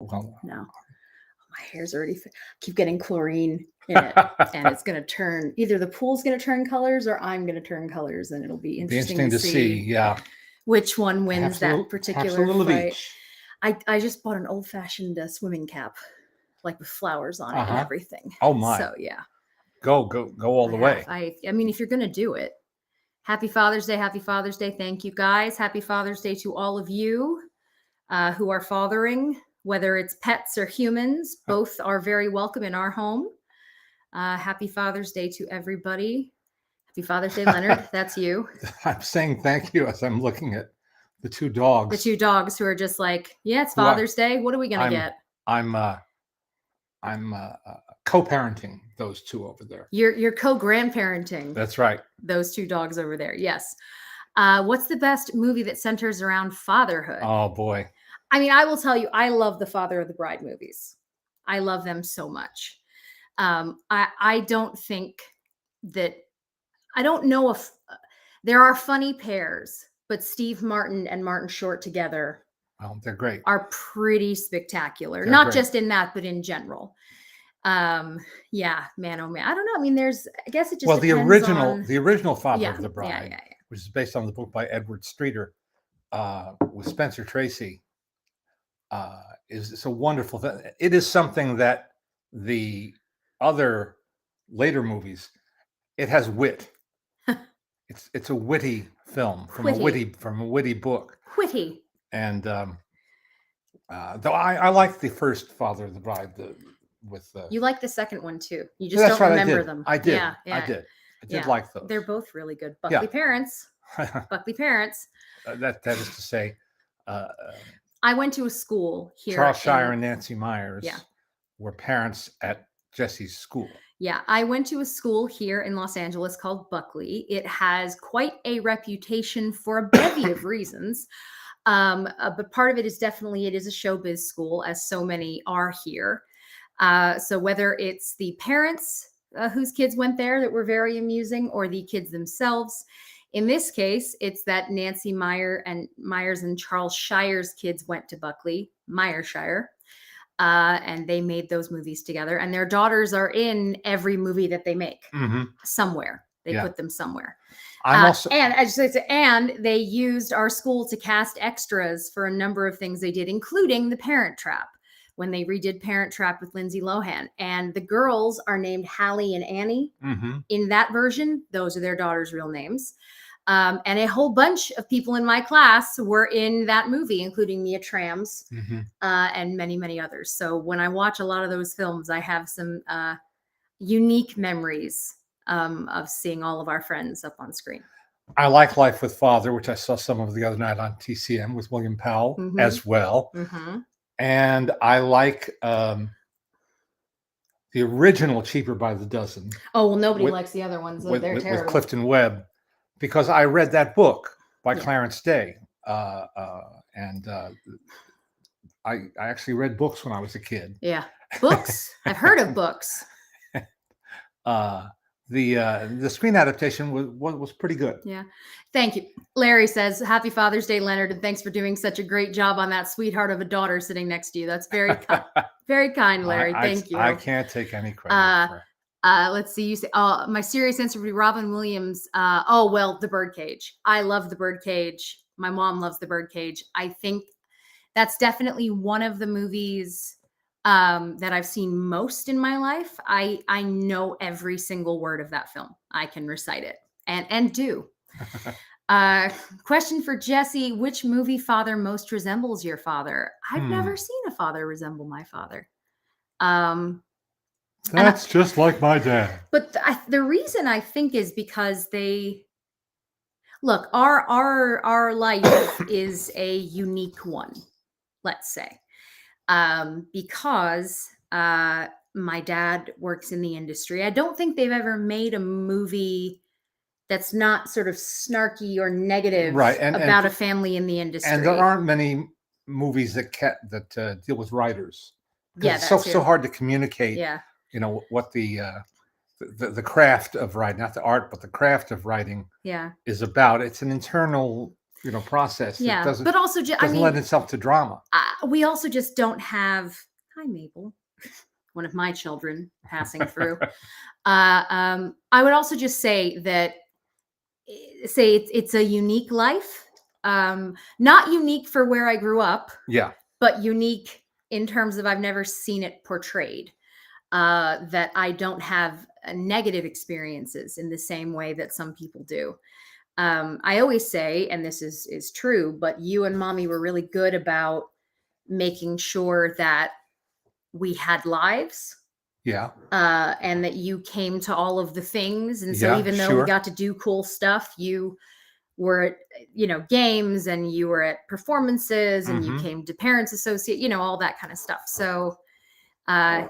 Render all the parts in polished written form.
Well, No. My hair's already keep getting chlorine in it, and it's going to turn, either the pool's going to turn colors or I'm going to turn colors, and it'll be interesting to see. Yeah. Which one wins that particular fight. I just bought an old-fashioned swimming cap, like with flowers on it and everything. Oh my! So yeah, go all the way. I mean, if you're going to do it, Happy Father's Day! Happy Father's Day! Thank you guys. Happy Father's Day to all of you who are fathering. Whether it's pets or humans, both are very welcome in our home. Happy Father's Day to everybody. Happy Father's Day, Leonard. That's you. I'm saying thank you as I'm looking at the two dogs. The two dogs who are just like, yeah, it's Father's Day. What are we going to get? I'm co-parenting those two over there. You're co-grandparenting. That's right. Those two dogs over there. Yes. What's the best movie that centers around fatherhood? Oh, boy. I mean, I will tell you, I love the Father of the Bride movies. I love them so much. I don't think that, I don't know if there are funny pairs, but Steve Martin and Martin Short together, they're great, are pretty spectacular. They're not great. Just in that, but in general. Yeah, man, oh man. I don't know. I mean, I guess it just depends on... the original Father of the Bride, which is based on the book by Edward Streeter, with Spencer Tracy, is a wonderful thing. It is something that the other later movies, it has wit. It's a witty film from a witty book. Witty. And though I like the first Father of the Bride, you like the second one too. You just don't remember them. I did. I did like those. They're both really good. Buckley parents. Buckley parents. That is to say, I went to a school here. Charles Shire and Nancy Myers were parents at Jesse's school. Yeah, I went to a school here in Los Angeles called Buckley. It has quite a reputation for a bevy of reasons. But part of it is definitely, it is a showbiz school, as so many are here. So whether it's the parents whose kids went there that were very amusing, or the kids themselves, in this case, it's that Nancy Myers and Charles Shire's kids went to Buckley, Meyershire, and they made those movies together. And their daughters are in every movie that they make somewhere. They put them somewhere. And they used our school to cast extras for a number of things they did, including The Parent Trap, when they redid Parent Trap with Lindsay Lohan. And the girls are named Hallie and Annie. In that version, those are their daughters' real names. And a whole bunch of people in my class were in that movie, including Mia Trams and many, many others. So when I watch a lot of those films, I have some unique memories of seeing all of our friends up on screen. I like Life with Father, which I saw some of the other night on TCM with William Powell as well. And I like the original Cheaper by the Dozen. Oh, well, nobody likes the other ones. They're terrible. With Clifton Webb, because I read that book by Clarence Day. And I actually read books when I was a kid. Yeah. Books? I've heard of books. The screen adaptation was pretty good. Yeah. Thank you. Larry says, Happy Father's Day, Leonard, and thanks for doing such a great job on that sweetheart of a daughter sitting next to you. That's very very kind, Larry. Thank you. I can't take any credit for it. Let's see. You say, my serious answer would be Robin Williams. The Birdcage. I love The Birdcage. My mom loves The Birdcage. I think that's definitely one of the movies that I've seen most in my life. I know every single word of that film. I can recite it and do. Question for Jesse: which movie father most resembles your father? I've never seen a father resemble my father. That's just like my dad. But the reason I think is because they look, our life is a unique one, let's say. Because my dad works in the industry. I don't think they've ever made a movie that's not sort of snarky or negative about a family in the industry. And there aren't many movies that deal with writers. Yeah, it's so hard to communicate. Yeah. You know what the craft of writing, not the art, but the craft of writing. Yeah. Is about. It's an internal process. Yeah, It doesn't, but also, doesn't lend itself to drama. We also just don't have. Hi, Mabel, one of my children passing through. I would also just say that it's a unique life. Not unique for where I grew up. Yeah. But unique in terms of I've never seen it portrayed. That I don't have negative experiences in the same way that some people do. I always say, and this is true, but you and mommy were really good about making sure that we had lives. Yeah. And that you came to all of the things. And so even though we got to do cool stuff, you were at, games, and you were at performances, and you came to Parents Associate, all that kind of stuff. So, no,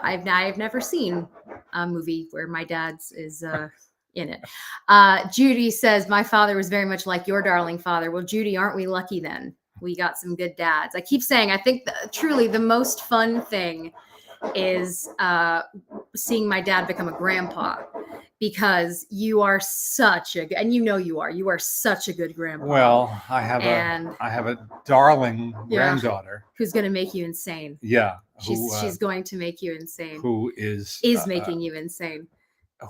I've never seen a movie where my dad's is in it. Judy says, my father was very much like your darling father. Well, Judy, aren't we lucky then? We got some good dads. I keep saying, I think truly the most fun thing is seeing my dad become a grandpa, because you are such a, and you are such a good grandpa. Well, I have a darling granddaughter who's going to make you insane. Yeah. She's going to make you insane. Who is making you insane.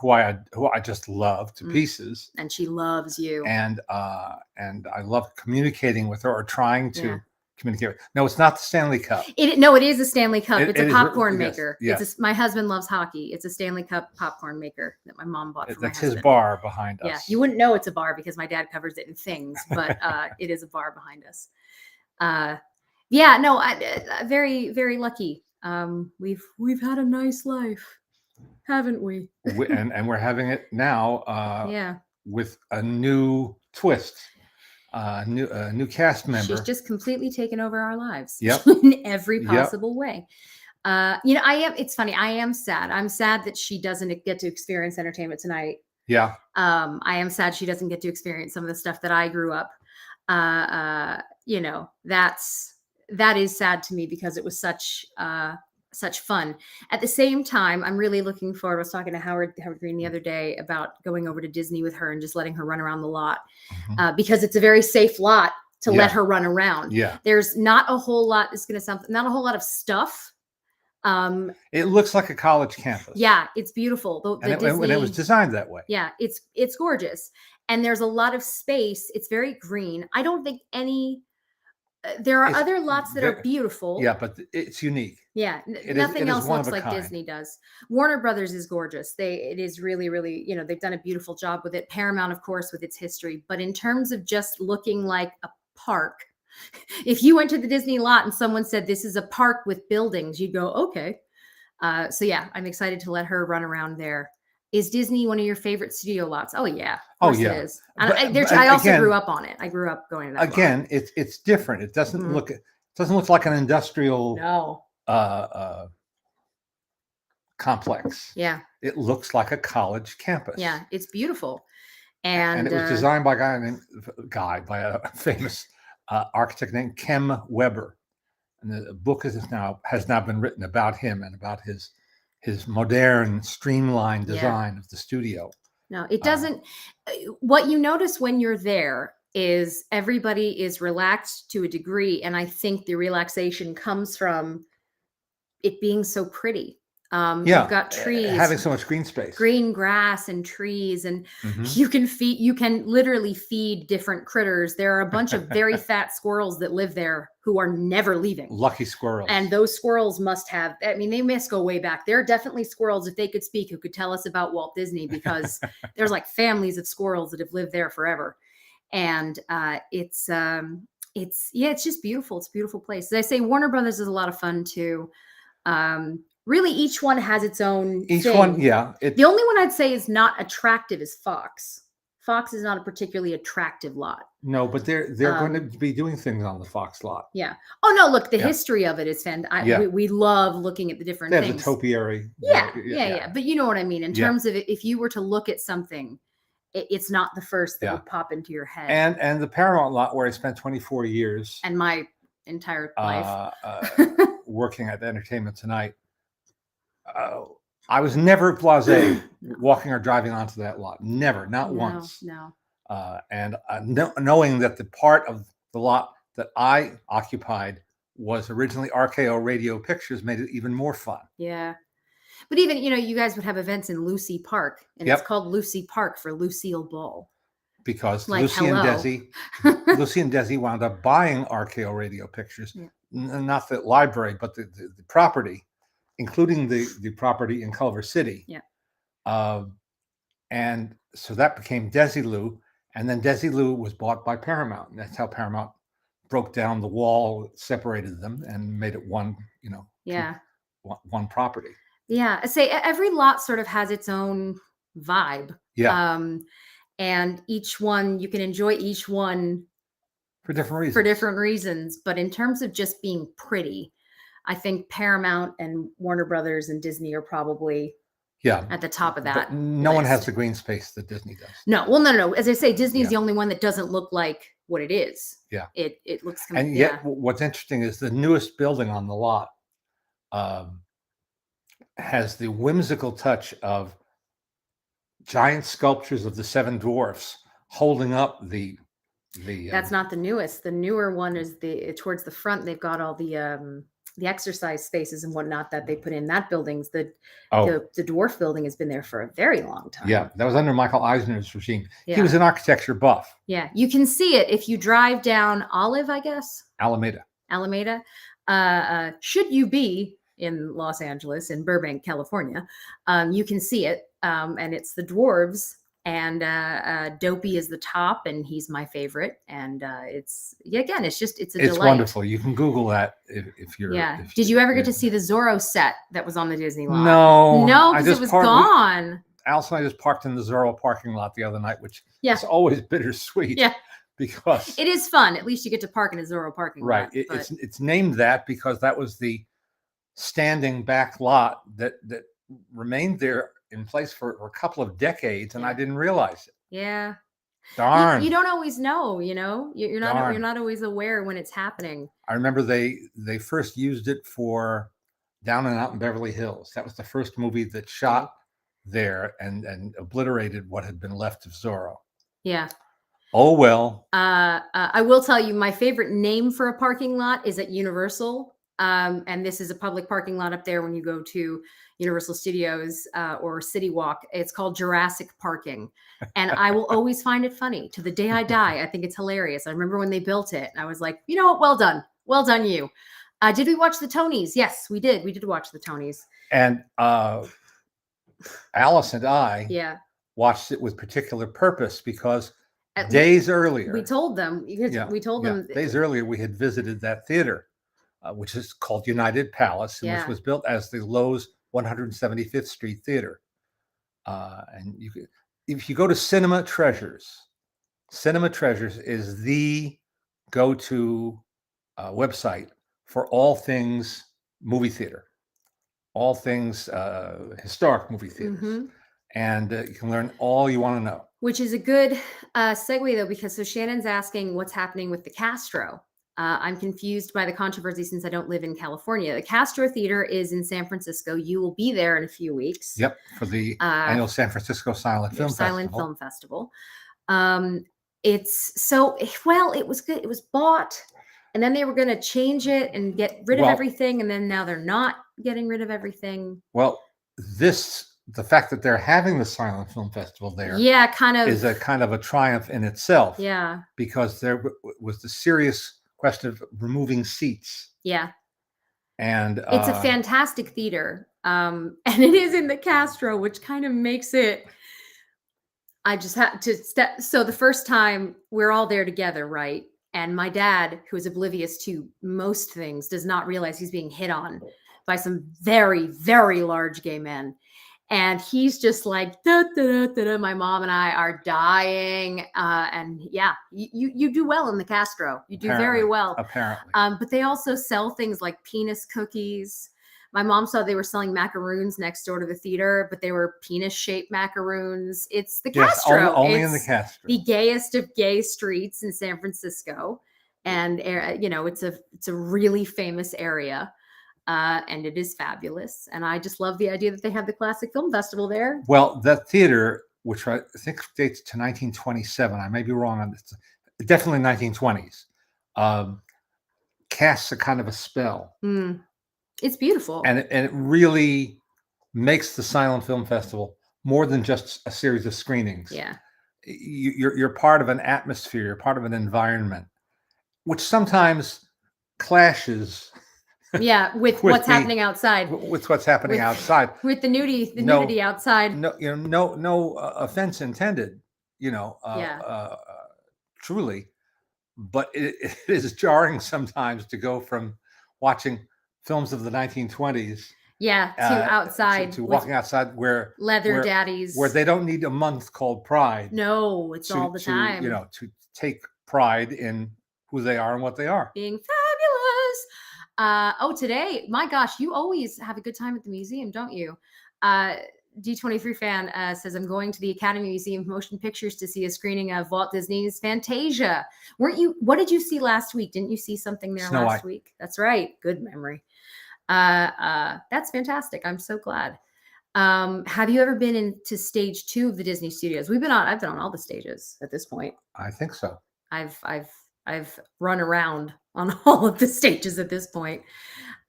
Who I just love to pieces. And she loves you. And I love communicating with her, or trying to communicate. No, it's not the Stanley Cup. It is a Stanley Cup. It's a popcorn maker. Yes. My husband loves hockey. It's a Stanley Cup popcorn maker that my mom bought for my husband. That's his bar behind us. Yeah, you wouldn't know it's a bar because my dad covers it in things, but it is a bar behind us. Very, very lucky. We've had a nice life, haven't we? and we're having it now. With a new twist. New cast member. She's just completely taken over our lives. Yep. In every possible way. It's funny. I am sad. I'm sad that she doesn't get to experience entertainment tonight. Yeah. I am sad she doesn't get to experience some of the stuff that I grew up. That is sad to me, because it was such fun. At the same time, I'm really looking forward. I was talking to Howard Green the other day about going over to Disney with her and just letting her run around the lot, because it's a very safe lot to let her run around. Yeah. There's not a whole lot. Not a whole lot of stuff. It looks like a college campus. Yeah, it's beautiful. And it was designed that way. Yeah, it's gorgeous, and there's a lot of space. It's very green. I don't think any. There are other lots that are beautiful. Yeah, but it's unique. Yeah, nothing else looks like Disney does. Warner Brothers is gorgeous. It is really, really, they've done a beautiful job with it. Paramount, of course, with its history. But in terms of just looking like a park, if you went to the Disney lot and someone said this is a park with buildings, you'd go, okay. I'm excited to let her run around there. Is Disney one of your favorite studio lots? Oh yeah. It is. I also grew up on it. I grew up going to that lot. It's different. It doesn't look like an industrial complex. Yeah. It looks like a college campus. Yeah, it's beautiful. And it was designed by a famous architect named Kem Weber. And the book has now been written about him and about his modern, streamlined design of the studio. No, it doesn't. What you notice when you're there is everybody is relaxed to a degree. And I think the relaxation comes from it being so pretty. You've got trees, having so much green space, green grass and trees, and you can literally feed different critters. There are a bunch of very fat squirrels that live there who are never leaving. Lucky squirrels. And those squirrels they must go way back. There are definitely squirrels, if they could speak, who could tell us about Walt Disney, because there's like families of squirrels that have lived there forever. And it's just beautiful. It's a beautiful place. As I say, Warner Brothers is a lot of fun too. Really, each one has its own thing. The only one I'd say is not attractive is Fox. Fox is not a particularly attractive lot. No, but they're going to be doing things on the Fox lot. Yeah. Oh no! Look, the history of it is fantastic. We love looking at the different things. The topiary. Yeah. But you know what I mean. In terms of if you were to look at something, it's not the first that would pop into your head. And the Paramount lot, where I spent 24 years and my entire life working at Entertainment Tonight. I was never blasé walking or driving onto that lot. Never, not once. No. Knowing that the part of the lot that I occupied was originally RKO Radio Pictures made it even more fun. Yeah. But even, you guys would have events in Lucy Park, and it's called Lucy Park for Lucille Ball. Because like, Lucy and Desi wound up buying RKO Radio Pictures, not the library, but the property, including the property in Culver City. Yeah. And so that became Desilu, and then Desilu was bought by Paramount, and that's how Paramount broke down the wall, separated them, and made it one, one property. Yeah, I say every lot sort of has its own vibe. Yeah. And each one, you can enjoy each one for different reasons. But in terms of just being pretty, I think Paramount and Warner Brothers and Disney are probably at the top of that. But no one has the green space that Disney does. No, well, no. As I say, Disney is the only one that doesn't look like what it is. Yeah, it looks. And yet, what's interesting is the newest building on the lot has the whimsical touch of giant sculptures of the Seven Dwarfs holding up the. That's not the newest. The newer one is towards the front. They've got all the exercise spaces and whatnot that they put in that building's the dwarf building has been there for a very long time. Yeah, that was under Michael Eisner's regime. Yeah. He was an architecture buff. Yeah, you can see it if you drive down Olive, I guess. Alameda. Should you be in Los Angeles, in Burbank, California, you can see it, and it's the dwarves. And Dopey is the top, and he's my favorite. And it's a delight. It's wonderful. You can Google that if you're. Yeah. Did you ever get to see the Zorro set that was on the Disney lot? No, because it was gone. Alice and I just parked in the Zorro parking lot the other night, which is always bittersweet. Yeah. Because it is fun. At least you get to park in a Zorro parking lot. Right. It's named that because that was the standing back lot that remained there in place for a couple of decades, and I didn't realize it. Yeah. Darn. You don't always know, you're not always aware when it's happening. I remember they first used it for Down and Out in Beverly Hills. That was the first movie that shot there and obliterated what had been left of Zorro. Yeah. Oh, well. I will tell you, my favorite name for a parking lot is at Universal. And this is a public parking lot up there when you go to Universal Studios or City Walk. It's called Jurassic Parking. And I will always find it funny. To the day I die, I think it's hilarious. I remember when they built it, and I was like, you know what? Well done. Well done, you. Did we watch the Tonys? Yes, we did. We did watch the Tonys. And Alice and I watched it with particular purpose because days earlier. We told them. Days earlier, we had visited that theater. Which is called United Palace, and which was built as the Lowe's 175th Street Theater. And if you go to Cinema Treasures is the go-to website for all things movie theater, all things historic movie theaters. Mm-hmm. And you can learn all you want to know. Which is a good segue, though, because Shannon's asking what's happening with the Castro. I'm confused by the controversy since I don't live in California. The Castro Theater is in San Francisco. You will be there in a few weeks. Yep, for the annual San Francisco Silent Film Festival. It was good. It was bought, and then they were going to change it and get rid of everything, and then now they're not getting rid of everything. Well, the fact that they're having the Silent Film Festival there, is a kind of a triumph in itself. Yeah, because there was the serious question of removing seats. Yeah. And it's a fantastic theater. And it is in the Castro, which kind of makes it, I just had to step. So the first time we're all there together, right? And my dad, who is oblivious to most things, does not realize he's being hit on by some very, very large gay men. And he's just like, da, da, da, da, da. My mom and I are dying. And you do well in the Castro. You do very well. Apparently. But they also sell things like penis cookies. My mom saw they were selling macaroons next door to the theater, but they were penis-shaped macaroons. It's the Castro. Only in the Castro. The gayest of gay streets in San Francisco. And, it's a really famous area. And it is fabulous. And I just love the idea that they have the Classic Film Festival there. Well, that theater which I think dates to 1927. I may be wrong on this. Definitely 1920s. Casts a kind of a spell. It's beautiful. And it really makes the Silent Film Festival more than just a series of screenings. Yeah. You're part of an atmosphere, you're part of an environment, which sometimes clashes. Yeah, with what's happening outside. With what's happening outside. With the nudity outside. No offense intended, truly, but it is jarring sometimes to go from watching films of the 1920s. Yeah, to outside. To walking outside where daddies. Where they don't need a month called Pride. No, it's all the time. To take pride in who they are and what they are. Being fabulous. Today, my gosh, you always have a good time at the museum, don't you? D23 fan says, I'm going to the Academy Museum of Motion Pictures to see a screening of Walt Disney's Fantasia. What did you see last week? Didn't you see something there last week? That's right. Good memory. That's fantastic. I'm so glad. Have you ever been into stage 2 of the Disney Studios? I've been on all the stages at this point. I think so. I've run around on all of the stages at this point.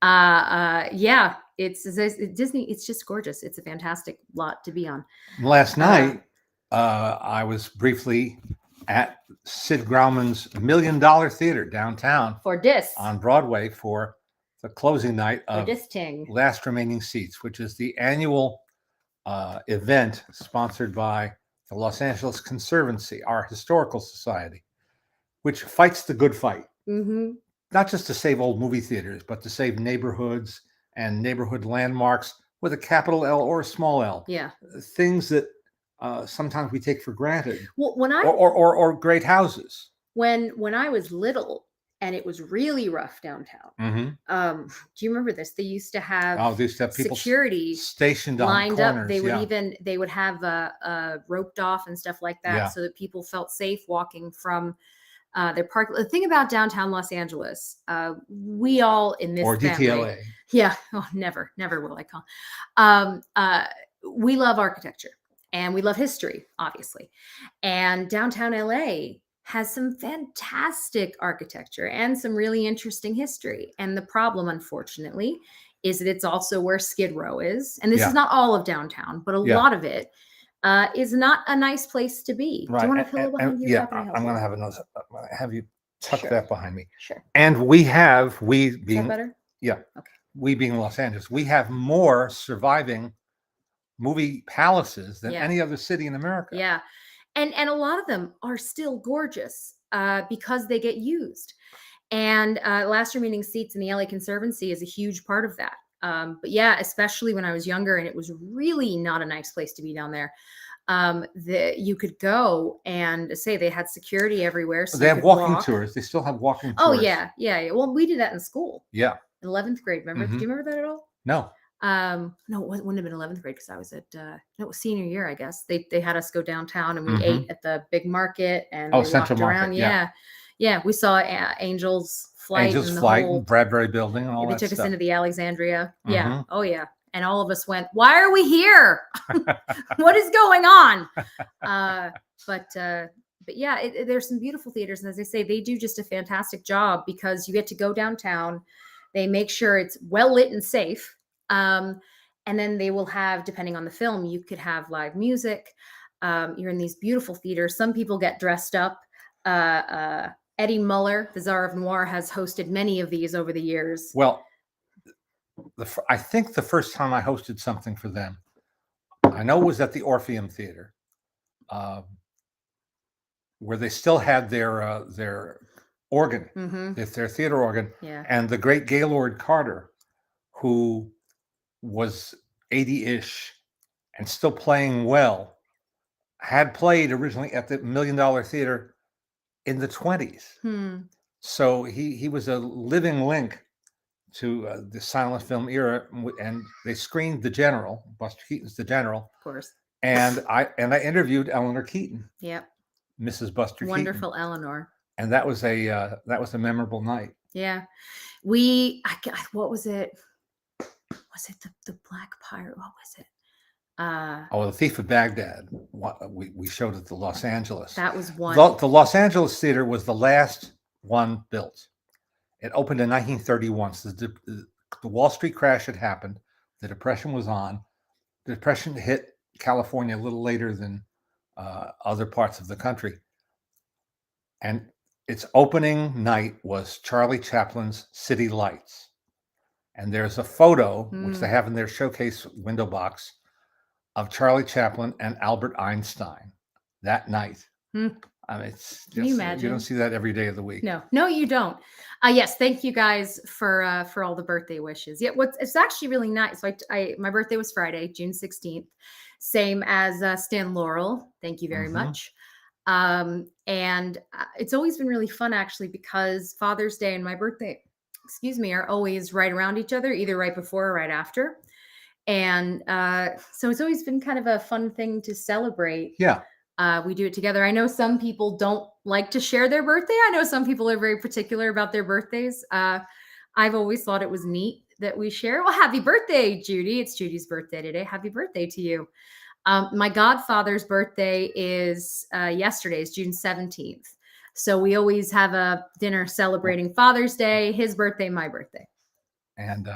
Yeah, it's Disney. It's just gorgeous. It's a fantastic lot to be on. Last night, I was briefly at Sid Grauman's $1 Million Theater downtown for this on Broadway for the closing night of Last Remaining Seats, which is the annual event sponsored by the Los Angeles Conservancy, our historical society, which fights the good fight. Mm-hmm. Not just to save old movie theaters, but to save neighborhoods and neighborhood landmarks with a capital L or a small L. Yeah. Things that sometimes we take for granted. Well, or great houses. When I was little and it was really rough downtown. Mm-hmm. Do you remember this? They used to have people security stationed lined corners, up. They would have roped off and stuff like that, so that people felt safe walking from their park. The thing about downtown Los Angeles, we all in this or family, DTLA. Yeah. Oh, never will I call. We love architecture and we love history, obviously. And downtown LA has some fantastic architecture and some really interesting history. And the problem, unfortunately, is that it's also where Skid Row is. And this is not all of downtown, but a lot of it is not a nice place to be. Right. Do you want a pillow behind you? Yeah, I'm going to have another. Have you tuck that behind me? Sure. And we being is that better? Yeah. Okay. We being Los Angeles, we have more surviving movie palaces than any other city in America. Yeah. And a lot of them are still gorgeous because they get used. And Last Remaining Seats in the LA Conservancy is a huge part of that. But yeah, especially when I was younger and it was really not a nice place to be down there. You could go and say they had security everywhere. So they have walking tours. They still have walking tours. Oh, yeah. Well, we did that in school. Yeah. In 11th grade. Remember? Mm-hmm. Do you remember that at all? No. No, it wouldn't have been 11th grade because I was at it was senior year, I guess. They had us go downtown and we ate at the big market and we Central walked around. Market, yeah. We saw Angel's Flight. And Bradbury Building and all that. They took stuff. us into the Alexandria. Mm-hmm. Yeah. Oh yeah. And all of us went, why are we here? What is going on? But yeah, there's some beautiful theaters. And as I say, they do just a fantastic job because you get to go downtown. They make sure it's well lit and safe. And then they will have, depending on the film, you could have live music. You're in these beautiful theaters. Some people get dressed up. Eddie Muller, the Czar of Noir, has hosted many of these over the years. Well, I think the first time I hosted something for them, I know it was at the Orpheum Theater, where they still had their organ, their theater organ, and the great Gaylord Carter, who was 80-ish and still playing well, had played originally at the $1 Million Theater in the 20s. So he was a living link to the silent film era, and they screened The General, Buster Keaton's The General. Of course. And I interviewed Eleanor Keaton. Yep. Mrs. Buster Keaton. Wonderful Eleanor. And that was a memorable night. Yeah. What was it? Was it the Black Pirate? What was it? The Thief of Baghdad. We showed at the Los Angeles. That was one. The Los Angeles theater was the last one built. It opened in 1931. So the Wall Street crash had happened. The Depression was on. The Depression hit California a little later than other parts of the country. And its opening night was Charlie Chaplin's City Lights. And there's a photo, which they have in their showcase window box, of Charlie Chaplin and Albert Einstein that night. I mean, it's just, Can you imagine? You don't see that every day of the week. No, you don't. Yes, thank you guys for all the birthday wishes. Yeah, it's actually really nice. So my birthday was Friday, June 16th, same as Stan Laurel. Thank you very much. And it's always been really fun, actually, because Father's Day and my birthday, are always right around each other, either right before or right after. And so it's always been kind of a fun thing to celebrate. Yeah. We do it together. I know some people don't like to share their birthday. I know some people are very particular about their birthdays. I've always thought it was neat that we share. Well, happy birthday, Judy. It's Judy's birthday today. Happy birthday to you. My godfather's birthday is yesterday, is June 17th. So we always have a dinner celebrating Father's Day, his birthday, my birthday. And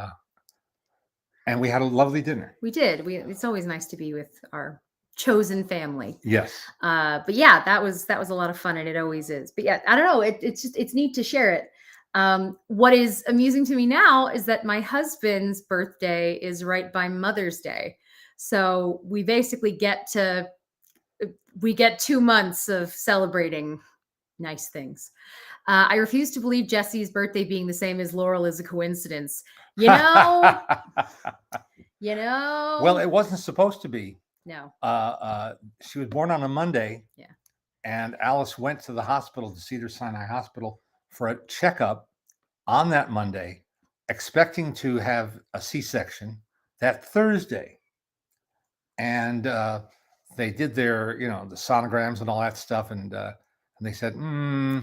we had a lovely dinner. We did. It's always nice to be with our chosen family. Yes. But yeah, that was a lot of fun, and it always is. But yeah, I don't know. It's neat to share it. What is amusing to me now is that my husband's birthday is right by Mother's Day. So we basically get 2 months of celebrating nice things. I refuse to believe Jesse's birthday being the same as Laurel is a coincidence. Well, it wasn't supposed to be. No. She was born on a Monday. Yeah. And Alice went to the hospital, to Cedars-Sinai Hospital, for a checkup on that Monday, expecting to have a C-section that Thursday. And they did their, the sonograms and all that stuff, and they said, a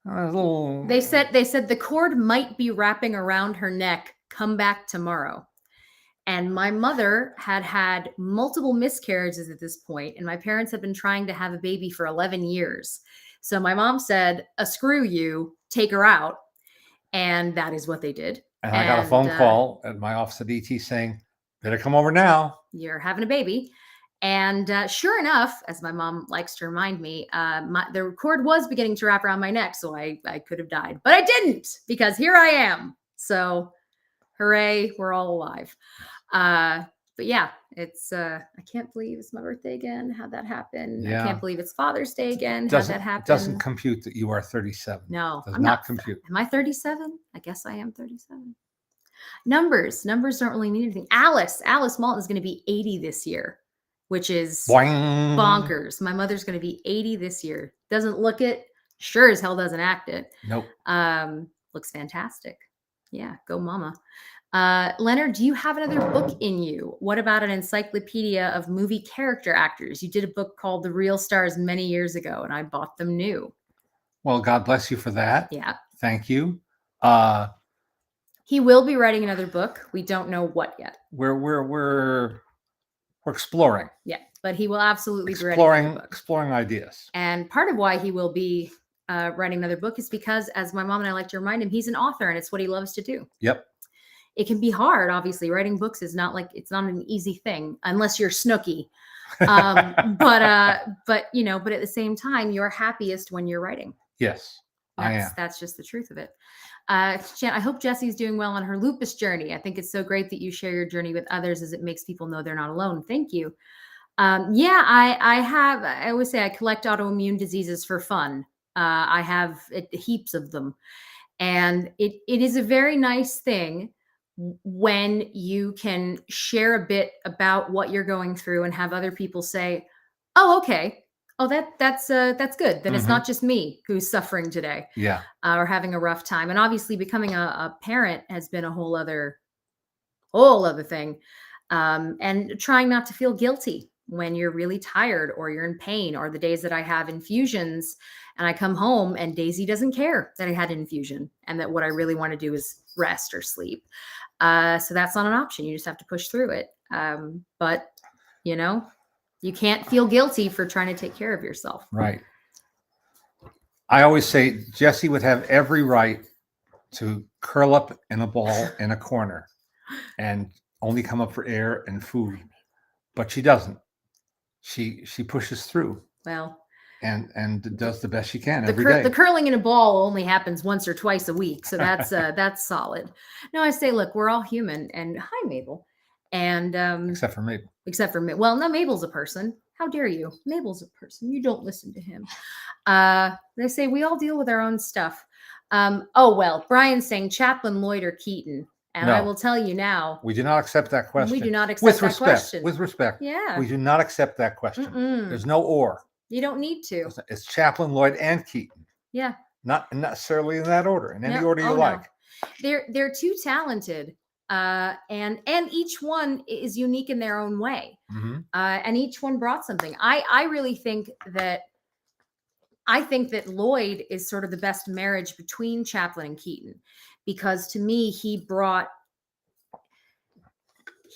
little. They said the cord might be wrapping around her neck. Come back tomorrow. And my mother had multiple miscarriages at this point, and my parents had been trying to have a baby for 11 years. So my mom said, screw you, take her out. And that is what they did. And I got a phone call at my office at ET saying, better come over now. You're having a baby. And sure enough, as my mom likes to remind me, the cord was beginning to wrap around my neck, so I could have died. But I didn't, because here I am. So hooray, we're all alive. But yeah, it's I can't believe it's my birthday again. How'd that happen? Yeah. I can't believe it's Father's Day again. How'd that happen? It doesn't compute that you are 37. No, I'm not compute. Am I 37? I guess I am 37. Numbers don't really mean anything. Alice Maltin is going to be 80 this year, which is Boing. Bonkers. My mother's going to be 80 this year. Doesn't look it. Sure as hell doesn't act it. Nope. Looks fantastic. Yeah, go mama. Leonard, do you have another book in you? What about an encyclopedia of movie character actors? You did a book called The Real Stars many years ago, and I bought them new. Well, God bless you for that. Yeah. Thank you. He will be writing another book. We don't know what yet. We're exploring. Yeah, but he will absolutely be writing another book. Exploring ideas. And part of why he will be writing another book is because, as my mom and I like to remind him, he's an author, and it's what he loves to do. Yep. It can be hard, obviously. Writing books is not it's not an easy thing unless you're Snooki. But at the same time, you're happiest when you're writing. Yes, I am. That's just the truth of it. Jan, I hope Jessie's doing well on her lupus journey. I think it's so great that you share your journey with others, as it makes people know they're not alone. Thank you. I always say I collect autoimmune diseases for fun. I have heaps of them. And it is a very nice thing when you can share a bit about what you're going through and have other people say, oh, okay. Oh, that's good. Then it's not just me who's suffering today. Yeah. Or having a rough time. And obviously becoming a parent has been a whole other thing. And trying not to feel guilty when you're really tired or you're in pain, or the days that I have infusions and I come home and Daisy doesn't care that I had an infusion and that what I really want to do is rest or sleep. So that's not an option. You just have to push through it. But You know, you can't feel guilty for trying to take care of yourself. Right. I always say Jessie would have every right to curl up in a ball in a corner and only come up for air and food, but she doesn't. She pushes through. Well, and does the best she can every day. The curling in a ball only happens once or twice a week, so that's solid. No, I say, look, we're all human, and hi, Mabel, and except for Mabel. Except for Mabel. Well, no, Mabel's a person. How dare you? Mabel's a person. You don't listen to him. They say we all deal with our own stuff. Oh well, Brian's saying Chaplain, Lloyd, or Keaton. And no, I will tell you now. We do not accept that question. We do not accept that question. With respect. Yeah. We do not accept that question. There's no or. You don't need to. It's Chaplain, Lloyd, and Keaton. Yeah. Not necessarily in that order. In any order you like. No. They're too talented. And each one is unique in their own way. And each one brought something. I really think that Lloyd is sort of the best marriage between Chaplain and Keaton, because to me, he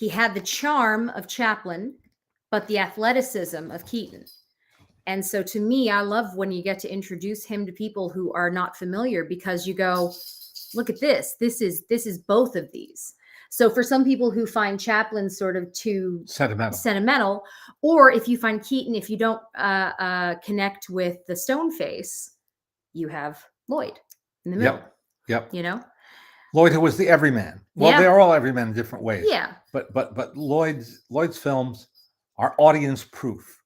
had the charm of Chaplain, but the athleticism of Keaton. And so to me, I love when you get to introduce him to people who are not familiar, because you go, look at this. This is both of these. So for some people who find Chaplain sort of too sentimental, or if you find Keaton, if you don't connect with the stone face, you have Lloyd in the middle. Yep. You know, Lloyd, who was the everyman. Well, they're all everymen in different ways. Yeah. But Lloyd's films are audience proof.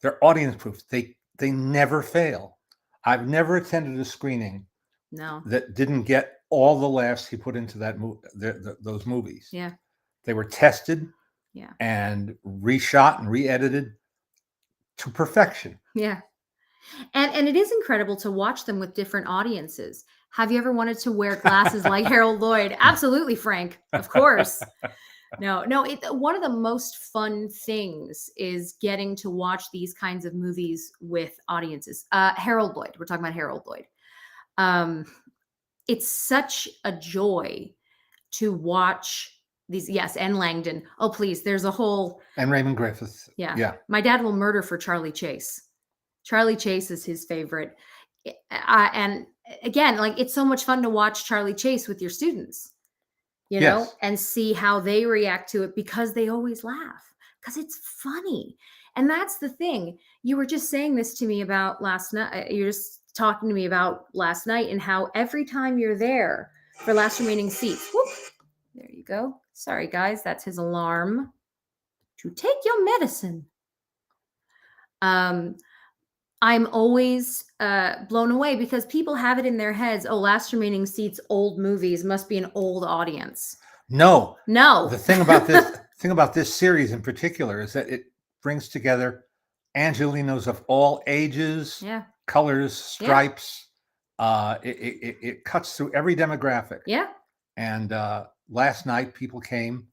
They're audience proof. They never fail. I've never attended a screening that didn't get all the laughs he put into those movies. Yeah. They were tested and reshot and re-edited to perfection. Yeah. And it is incredible to watch them with different audiences. Have you ever wanted to wear glasses like Harold Lloyd? Absolutely, Frank. Of course. No. One of the most fun things is getting to watch these kinds of movies with audiences. Harold Lloyd. We're talking about Harold Lloyd. It's such a joy to watch these. Yes, and Langdon. Oh, please. There's a whole. And Raymond Griffith. Yeah. My dad will murder for Charlie Chase. Charlie Chase is his favorite. And again, like, it's so much fun to watch Charlie Chase with your students, you know, and see how they react to it, because they always laugh, because it's funny. And that's the thing. You were just saying this to me about last night. You're just talking to me about last night, and how every time you're there for Last Remaining Seats, whoop, there you go. Sorry, guys. That's his alarm to take your medicine. I'm always blown away, because people have it in their heads, oh, Last Remaining Seats, old movies, must be an old audience. No. The thing about this series in particular is that it brings together Angelinos of all ages, colors, stripes. It cuts through every demographic. Yeah. And last night people came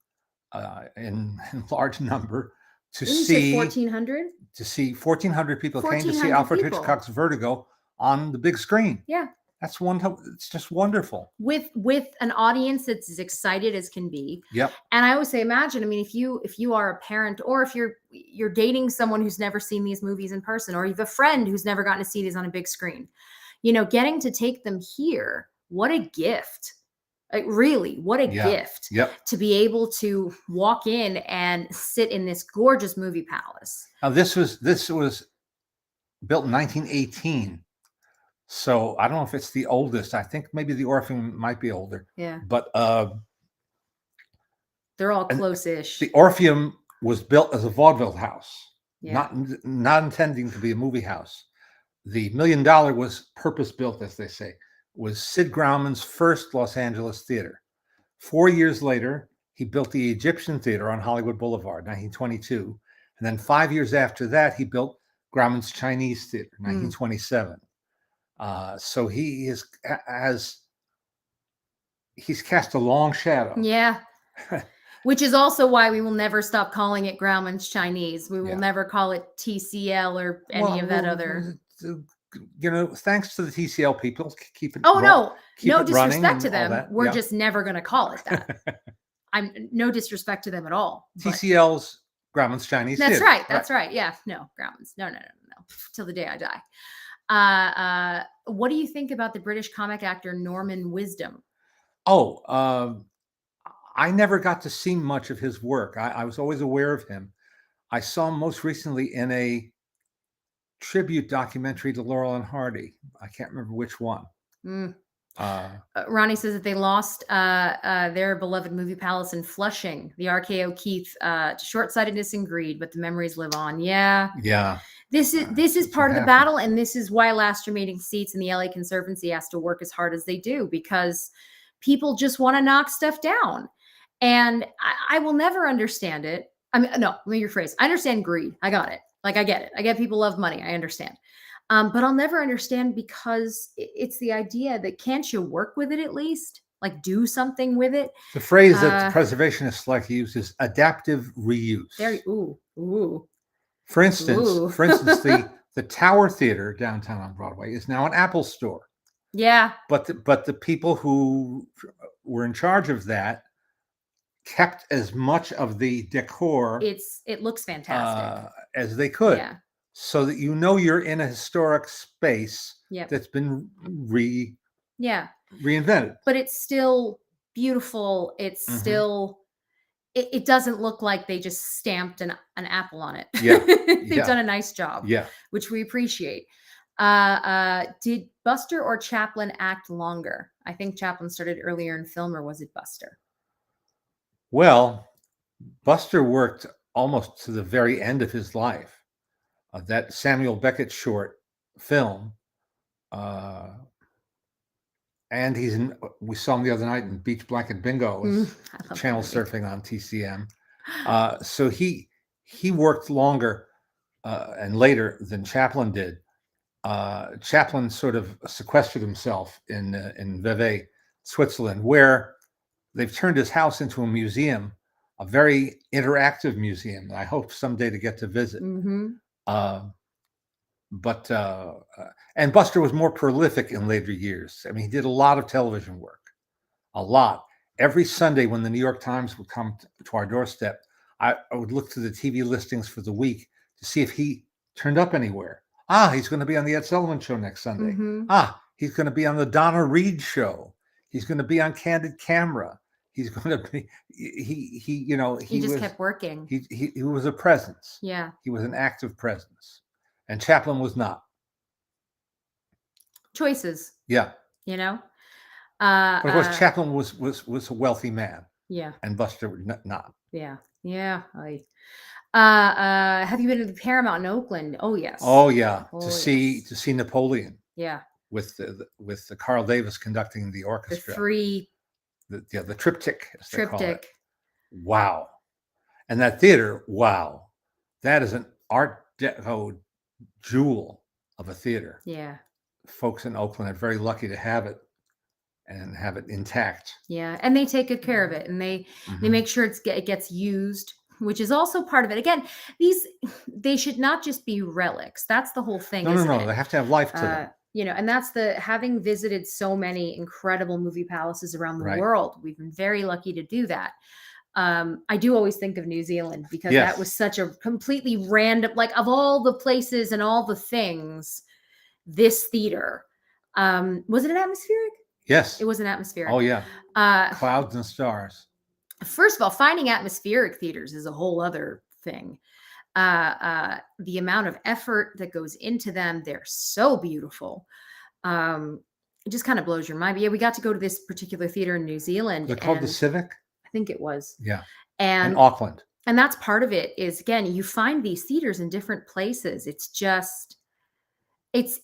in large number to see 1,400. To see 1,400 people came to see Alfred Hitchcock's Vertigo on the big screen. Yeah. That's it's just wonderful. With an audience that's as excited as can be. Yep. And I always say, imagine, I mean, if you are a parent, or if you're dating someone who's never seen these movies in person, or you have a friend who's never gotten to see these on a big screen, you know, getting to take them here, what a gift. Like, really, what a gift to be able to walk in and sit in this gorgeous movie palace. Now, this was built in 1918. So I don't know if it's the oldest. I think maybe the Orpheum might be older. Yeah. But they're all close-ish. The Orpheum was built as a vaudeville house, not intending to be a movie house. The $1 Million was purpose-built, as they say, was Sid Grauman's first Los Angeles theater. 4 years later, he built the Egyptian Theater on Hollywood Boulevard, 1922. And then 5 years after that, he built Grauman's Chinese Theater, 1927. So he's cast a long shadow. Yeah. Which is also why we will never stop calling it Grauman's Chinese. We will never call it TCL or any of that other. You know, thanks to the TCL people, keep it. Oh, no disrespect to them. That. We're just never going to call it that. I'm no disrespect to them at all. TCL's Grauman's Chinese That's Theater. right. That's right. Yeah. No, Grauman's. No. Till the day I die. What do you think about the British comic actor Norman Wisdom? Oh, I never got to see much of his work. I was always aware of him. I saw him most recently in a tribute documentary to Laurel and Hardy. I can't remember which one. Ronnie says that they lost their beloved movie palace in Flushing, the RKO Keith, to short-sightedness and greed, but the memories live on. Yeah. This is part of the battle, and this is why last remaining seats in the LA Conservancy has to work as hard as they do, because people just want to knock stuff down. And I will never understand it. I mean, no, let me rephrase. I understand greed. I got it. Like, I get it. I get people love money. I understand. But I'll never understand, because it's the idea that can't you work with it at least? Like, do something with it? The phrase that the preservationists like to use is adaptive reuse. Ooh. For instance, the Tower Theater downtown on Broadway is now an Apple store. Yeah. But the people who were in charge of that kept as much of the decor. It looks fantastic as they could. Yeah. So that you're in a historic space that's been reinvented. But it's still beautiful. It's still, it doesn't look like they just stamped an apple on it. Yeah. They've done a nice job. Yeah. Which we appreciate. Did Buster or Chaplin act longer? I think Chaplin started earlier in film, or was it Buster? Well, Buster worked almost to the very end of his life. That Samuel Beckett short film, and we saw him the other night in Beach Blanket Bingo, channel surfing on TCM. So he worked longer and later than Chaplin did. Chaplin sort of sequestered himself in Vevey, Switzerland, where they've turned his house into a museum, a very interactive museum that I hope someday to get to visit. And Buster was more prolific in later years. I mean, he did a lot of television work, a lot. Every Sunday when the New York Times would come to our doorstep, I would look through the TV listings for the week to see if he turned up anywhere. He's going to be on the Ed Sullivan Show next Sunday. He's going to be on the Donna Reed Show. He's going to be on Candid Camera. He's going to be, he just kept working. He was a presence. Yeah. He was an active presence. And Chaplin was not. Choices. Yeah. But of course, Chaplin was a wealthy man. Yeah. And Buster not. Yeah. Yeah. Have you been to the Paramount in Oakland? Oh yes. Oh yeah. To see Napoleon. Yeah. With the Carl Davis conducting the orchestra. The triptych. Triptych. Wow. And that theater, wow. That is an Art Deco jewel of a theater. Yeah. Folks in Oakland are very lucky to have it and have it intact. Yeah. And they take good care of it, and they make sure it gets used, which is also part of it. Again, they should not just be relics. That's the whole thing. No. They have to have life to them. And that's having visited so many incredible movie palaces around the world. We've been very lucky to do that. I do always think of New Zealand, because that was such a completely random, like, of all the places and all the things, this theater, was it an atmospheric? Yes. It was an atmospheric. Oh yeah. Clouds and stars. First of all, finding atmospheric theaters is a whole other thing. The amount of effort that goes into them, they're so beautiful. It just kind of blows your mind. But yeah, we got to go to this particular theater in New Zealand. They're called the Civic? I think it was. Yeah. And in Auckland. And that's part of it, is, again, you find these theaters in different places. It's just, it's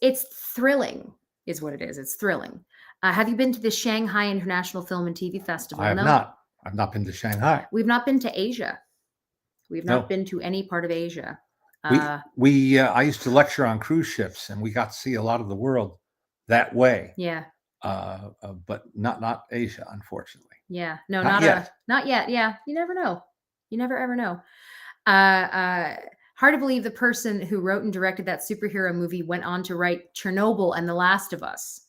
thrilling is what it is. It's thrilling. Have you been to the Shanghai International Film and TV Festival? I have not. I've not been to Shanghai. We've not been to Asia. We've not been to any part of Asia. I used to lecture on cruise ships, and we got to see a lot of the world that way. Yeah. But not Asia, unfortunately. Yeah. No, not yet. Not yet. Yeah. You never know. You never ever know. Hard to believe the person who wrote and directed that superhero movie went on to write Chernobyl and The Last of Us.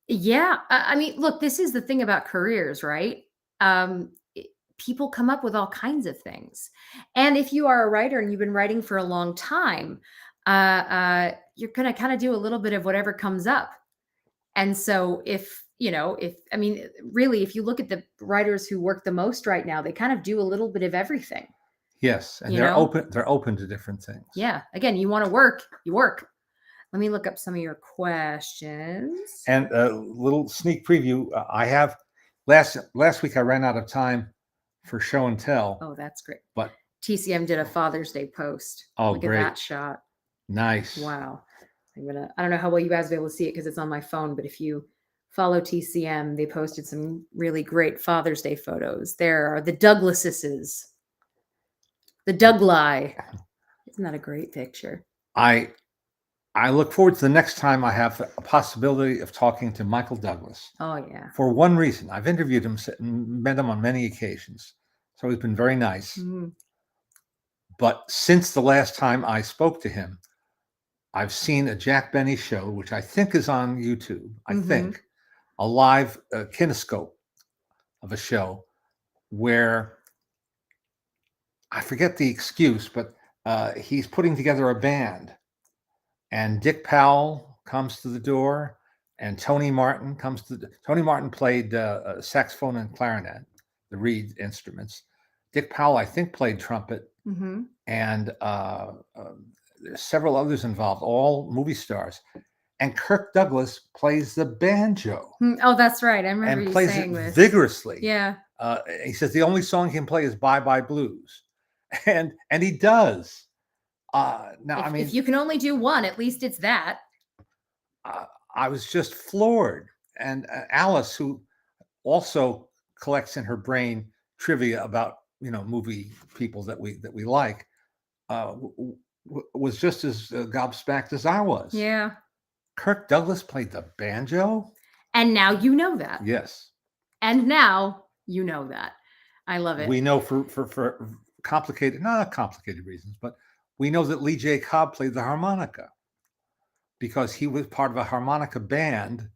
Yeah. I mean, look, this is the thing about careers, right? people come up with all kinds of things. And if you are a writer and you've been writing for a long time, you're going to kind of do a little bit of whatever comes up. And so really, if you look at the writers who work the most right now, they kind of do a little bit of everything. Yes. And they're open to different things. Yeah. Again, you want to work, you work. Let me look up some of your questions. And a little sneak preview. I have last week I ran out of time for show and tell. Oh, that's great. But TCM did a Father's Day post. Oh, look great. at that shot. Nice. Wow. I don't know how well you guys will be able to see it because it's on my phone, but if you follow TCM, they posted some really great Father's Day photos. There are the Douglases, the Dougli. Isn't that a great picture? I look forward to the next time I have a possibility of talking to Michael Douglas. Oh, yeah. For one reason. I've interviewed him, met him on many occasions. So he's been very nice. Mm-hmm. But since the last time I spoke to him, I've seen a Jack Benny show, which I think is on YouTube. I think a live kinescope of a show where I forget the excuse, but he's putting together a band. And Dick Powell comes to the door, and Tony Martin comes to Tony Martin played saxophone and clarinet, the reed instruments. Dick Powell, I think, played trumpet, and there's several others involved, all movie stars. And Kirk Douglas plays the banjo. Oh, that's right. I remember you plays saying it this vigorously. Yeah. He says the only song he can play is "Bye Bye Blues," and he does. Now, if you can only do one, at least it's that. I was just floored. And Alice, who also collects in her brain trivia about movie people that we like, was just as gobsmacked as I was. Yeah. Kirk Douglas played the banjo, and now you know that. Yes. And now you know that. I love it. We know for not complicated reasons, but we know that Lee J. Cobb played the harmonica because he was part of a harmonica band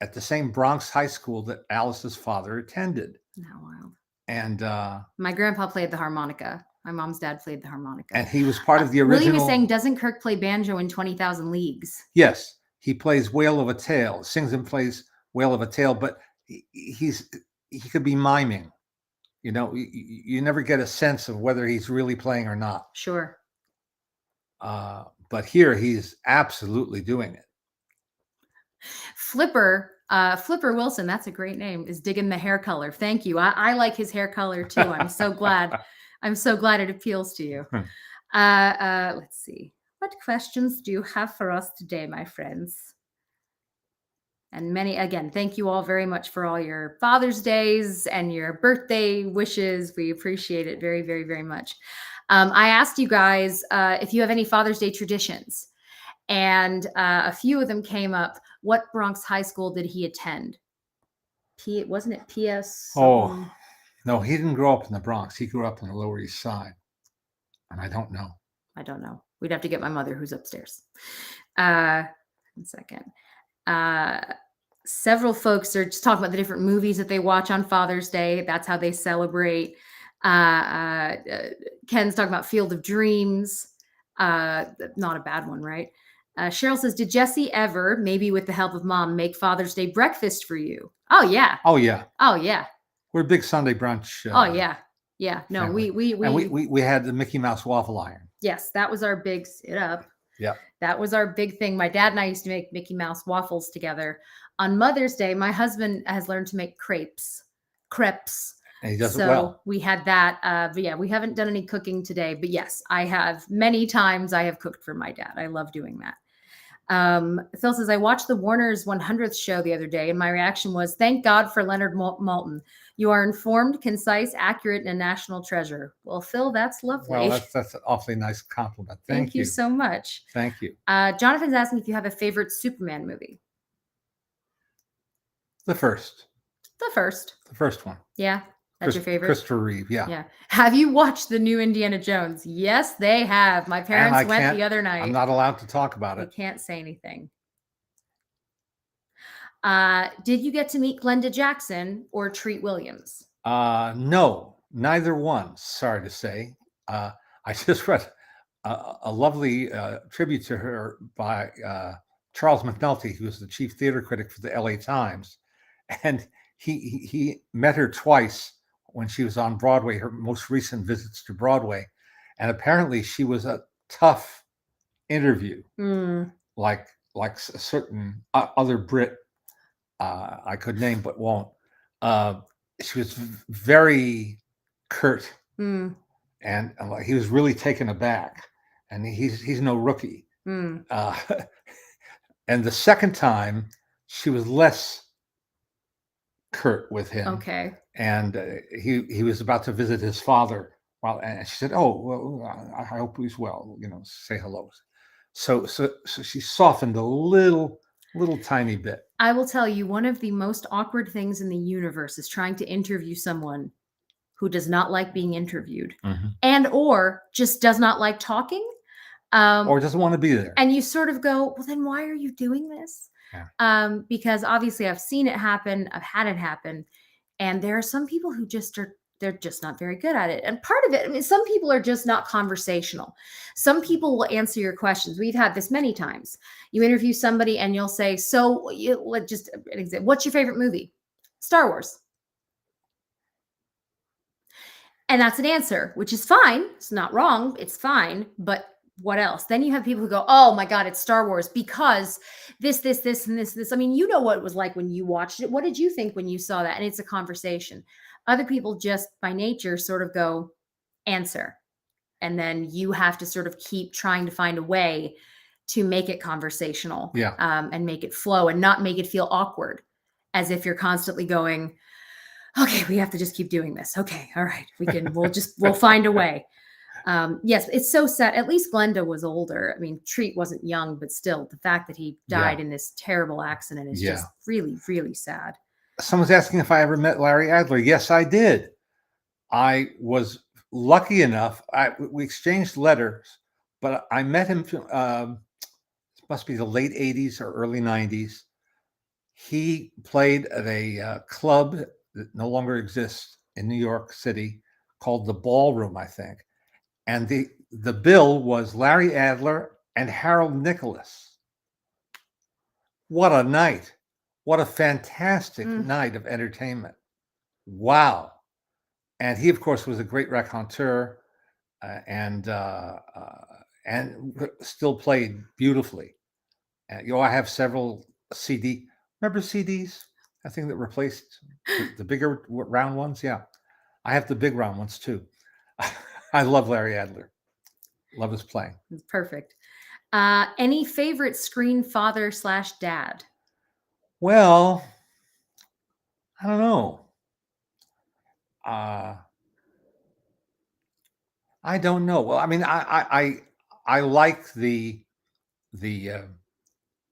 at the same Bronx high school that Alice's father attended. How wild. And my grandpa played the harmonica. My mom's dad played the harmonica. And he was part of the original. Willie was saying, doesn't Kirk play banjo in 20,000 Leagues? Yes. He plays Whale of a Tale, sings and plays Whale of a Tale, but he could be miming. You never get a sense of whether he's really playing or not. Sure. But here he's absolutely doing it. Flipper Wilson, that's a great name, is digging the hair color. Thank you. I like his hair color too. I'm so glad. I'm so glad it appeals to you. Let's see. What questions do you have for us today, my friends? And again, thank you all very much for all your Father's Days and your birthday wishes. We appreciate it very, very, very much. I asked you guys if you have any Father's Day traditions, and a few of them came up. What Bronx high school did he attend? Wasn't it PS? Oh, no, he didn't grow up in the Bronx. He grew up on the Lower East Side. And I don't know. We'd have to get my mother, who's upstairs. 1 second. Several folks are just talking about the different movies that they watch on Father's Day. That's how they celebrate. Ken's talking about Field of Dreams. Not a bad one, right? Cheryl says, did Jesse ever, maybe with the help of Mom, make Father's Day breakfast for you? Oh, yeah. Oh, yeah. Oh, yeah. We're a big Sunday brunch. Oh, yeah. Yeah. No, family. we had the Mickey Mouse waffle iron. Yes, that was our big sit up. Yeah. That was our big thing. My dad and I used to make Mickey Mouse waffles together. On Mother's Day, my husband has learned to make crepes. And he does it well. So we had that. But yeah, we haven't done any cooking today. But yes, I have many times I have cooked for my dad. I love doing that. Phil says, I watched the Warner's 100th show the other day, and my reaction was, thank God for Leonard Maltin. You are informed, concise, accurate, and a national treasure. Well, Phil, that's lovely. Well, that's an awfully nice compliment. Thank you so much. Thank you. Jonathan's asking if you have a favorite Superman movie. The first one. Yeah. That's your favorite? Christopher Reeve, yeah. Yeah. Have you watched the new Indiana Jones? Yes, they have. My parents went the other night. I'm not allowed to talk about it. I can't say anything. Did you get to meet Glenda Jackson or Treat Williams? No, neither one. Sorry to say. I just read a lovely tribute to her by Charles McNulty, who was the chief theater critic for the LA Times, and he met her twice when she was on Broadway, her most recent visits to Broadway, and apparently she was a tough interview, like a certain other Brit I could name but won't. She was very curt, and he was really taken aback, and he's no rookie. And the second time, she was less curt with him. Okay. And he was about to visit his father. And she said, "Oh, well, I hope he's well. Say hello." So she softened a little tiny bit. I will tell you, one of the most awkward things in the universe is trying to interview someone who does not like being interviewed, and or just does not like talking, or doesn't want to be there. And you sort of go, well, then why are you doing this? Yeah. Because obviously I've seen it happen. I've had it happen. And there are some people who they're just not very good at it. And part of it, some people are just not conversational. Some people will answer your questions. We've had this many times. You interview somebody and you'll say, just an example, what's your favorite movie? Star Wars. And that's an answer, which is fine. It's not wrong. It's fine. But what else? Then you have people who go, oh my God, it's Star Wars because this, and this. I mean, you know what it was like when you watched it. What did you think when you saw that? And it's a conversation. Other people just by nature sort of go answer. And then you have to sort of keep trying to find a way to make it conversational, and make it flow and not make it feel awkward as if you're constantly going, okay, we have to just keep doing this. Okay. All right. We'll find a way. Yes, it's so sad. At least Glenda was older. I mean, Treat wasn't young, but still the fact that he died in this terrible accident is just really, really sad. Someone's asking if I ever met Larry Adler. Yes, I did. I was lucky enough. We exchanged letters, but I met him, it must be the late 80s or early 90s. He played at a club that no longer exists in New York City called the Ballroom, I think. And the bill was Larry Adler and Harold Nicholas. What a night. What a fantastic night of entertainment. Wow. And he, of course, was a great raconteur and still played beautifully. I have several remember CDs? I think that replaced the bigger round ones. Yeah. I have the big round ones too. I love Larry Adler. Love his playing. It's perfect. Any favorite screen father/dad? Well, I don't know. I don't know. Well, I mean, I like the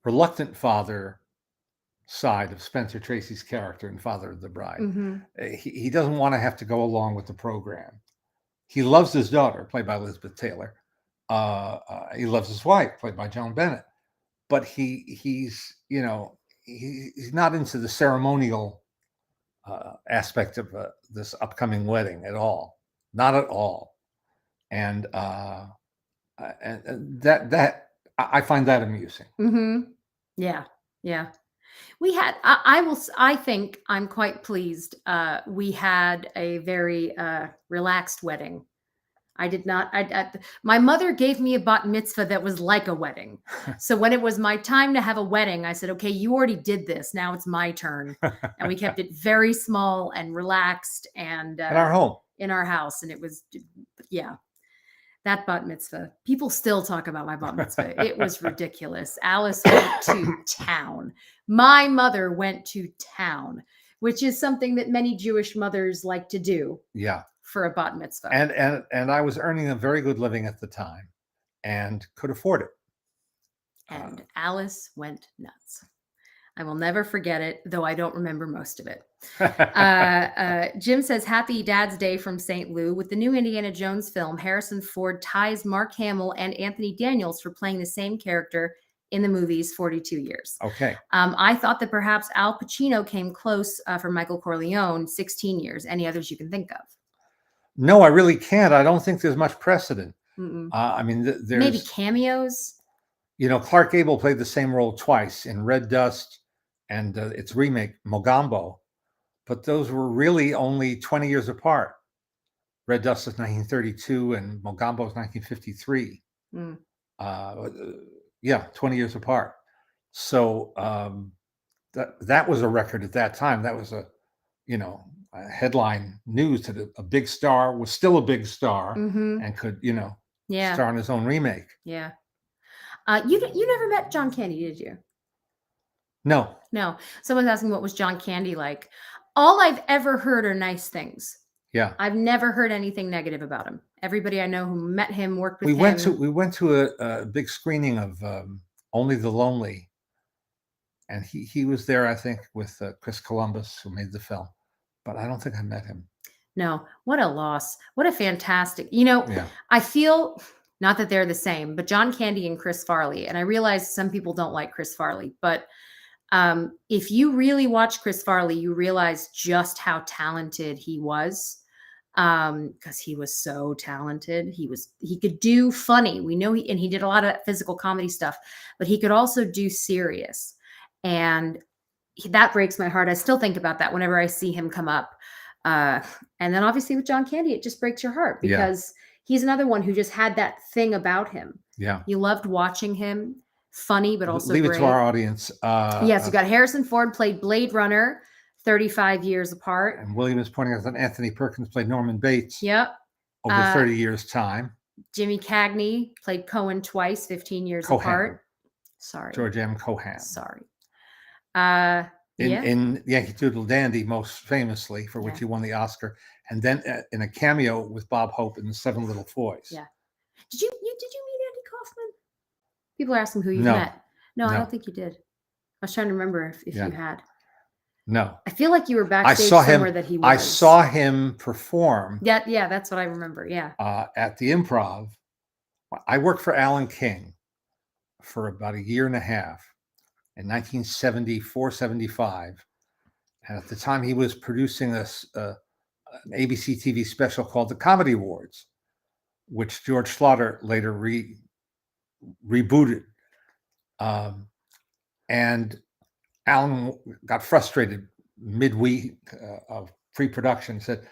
reluctant father side of Spencer Tracy's character in Father of the Bride. He doesn't want to have to go along with the program. He loves his daughter, played by Elizabeth Taylor. He loves his wife, played by Joan Bennett. But he's not into the ceremonial aspect of this upcoming wedding at all. Not at all. And that I find that amusing. Yeah. We had, I think I'm quite pleased. We had a very relaxed wedding. I did not, my mother gave me a bat mitzvah that was like a wedding. So when it was my time to have a wedding, I said, okay, you already did this. Now it's my turn. And we kept it very small and relaxed and in our home, in our house. And it was, that bat mitzvah, people still talk about my bat mitzvah. It was ridiculous. Alice went to town. My mother went to town, which is something that many Jewish mothers like to do. Yeah. For a bat mitzvah. And I was earning a very good living at the time and could afford it. And Alice went nuts. I will never forget it, though I don't remember most of it. Jim says, Happy Dad's Day from St. Lou. With the new Indiana Jones film, Harrison Ford ties Mark Hamill and Anthony Daniels for playing the same character in the movies, 42 years. Okay. I thought that perhaps Al Pacino came close for Michael Corleone, 16 years. Any others you can think of? No, I really can't. I don't think there's much precedent. I mean, there's maybe cameos. Clark Gable played the same role twice in Red Dust and its remake Mogambo, but those were really only 20 years apart. Red Dust is 1932 and Mogambo is 1953. 20 years apart. So that was a record at that time. That was a headline news that a big star was still a big star and could, star in his own remake. Yeah. You never met John Candy, did you? No. Someone's asking what was John Candy like. All I've ever heard are nice things. Yeah. I've never heard anything negative about him. Everybody I know who met him, worked with him. We went to a big screening of Only the Lonely, and he was there, I think, with Chris Columbus, who made the film, but I don't think I met him. No, what a loss. What a fantastic, I feel, not that they're the same, but John Candy and Chris Farley, and I realize some people don't like Chris Farley, but if you really watch Chris Farley, you realize just how talented he was. Because he was so talented. He could do funny. We know he did a lot of physical comedy stuff, but he could also do serious. And that breaks my heart. I still think about that whenever I see him come up. And then obviously with John Candy, it just breaks your heart because he's another one who just had that thing about him. Yeah. You loved watching him. Funny, but also leave great. It to our audience. Yes, you got Harrison Ford played Blade Runner, 35 years apart. And William is pointing out that Anthony Perkins played Norman Bates. Yep. Over 30 years' time. Jimmy Cagney played Cohen twice, 15 years apart. Sorry. George M. Cohan. Sorry. In Yankee Doodle Dandy, most famously, for which he won the Oscar, and then in a cameo with Bob Hope in The Seven Little Boys. Yeah. Did you meet Andy Kaufman? People are asking who you met. No, I don't think you did. I was trying to remember if you had. No. I feel like you were backstage somewhere that he was. I saw him perform. Yeah, that's what I remember. Yeah. At the Improv. I worked for Alan King for about a year and a half in 1974, 75. And at the time he was producing an ABC TV special called The Comedy Awards, which George Schlatter later rebooted. And Alan got frustrated midweek of pre-production, said,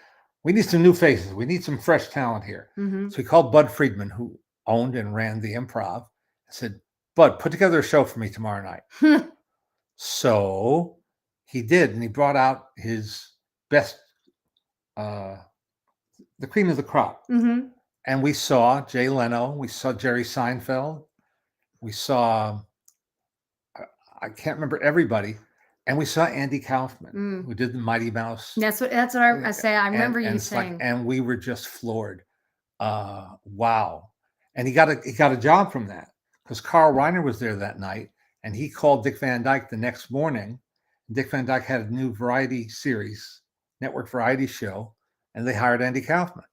we need some new faces. We need some fresh talent here. So he called Bud Friedman, who owned and ran the Improv, and said, Bud, put together a show for me tomorrow night. So he did, and he brought out his best, the cream of the crop. And we saw Jay Leno, we saw Jerry Seinfeld, we saw, I can't remember everybody, and we saw Andy Kaufman, who did the Mighty Mouse. That's what I say. I remember you saying. And we were just floored. Wow! And he got a job from that because Carl Reiner was there that night, and he called Dick Van Dyke the next morning. Dick Van Dyke had a new variety series, network variety show, and they hired Andy Kaufman.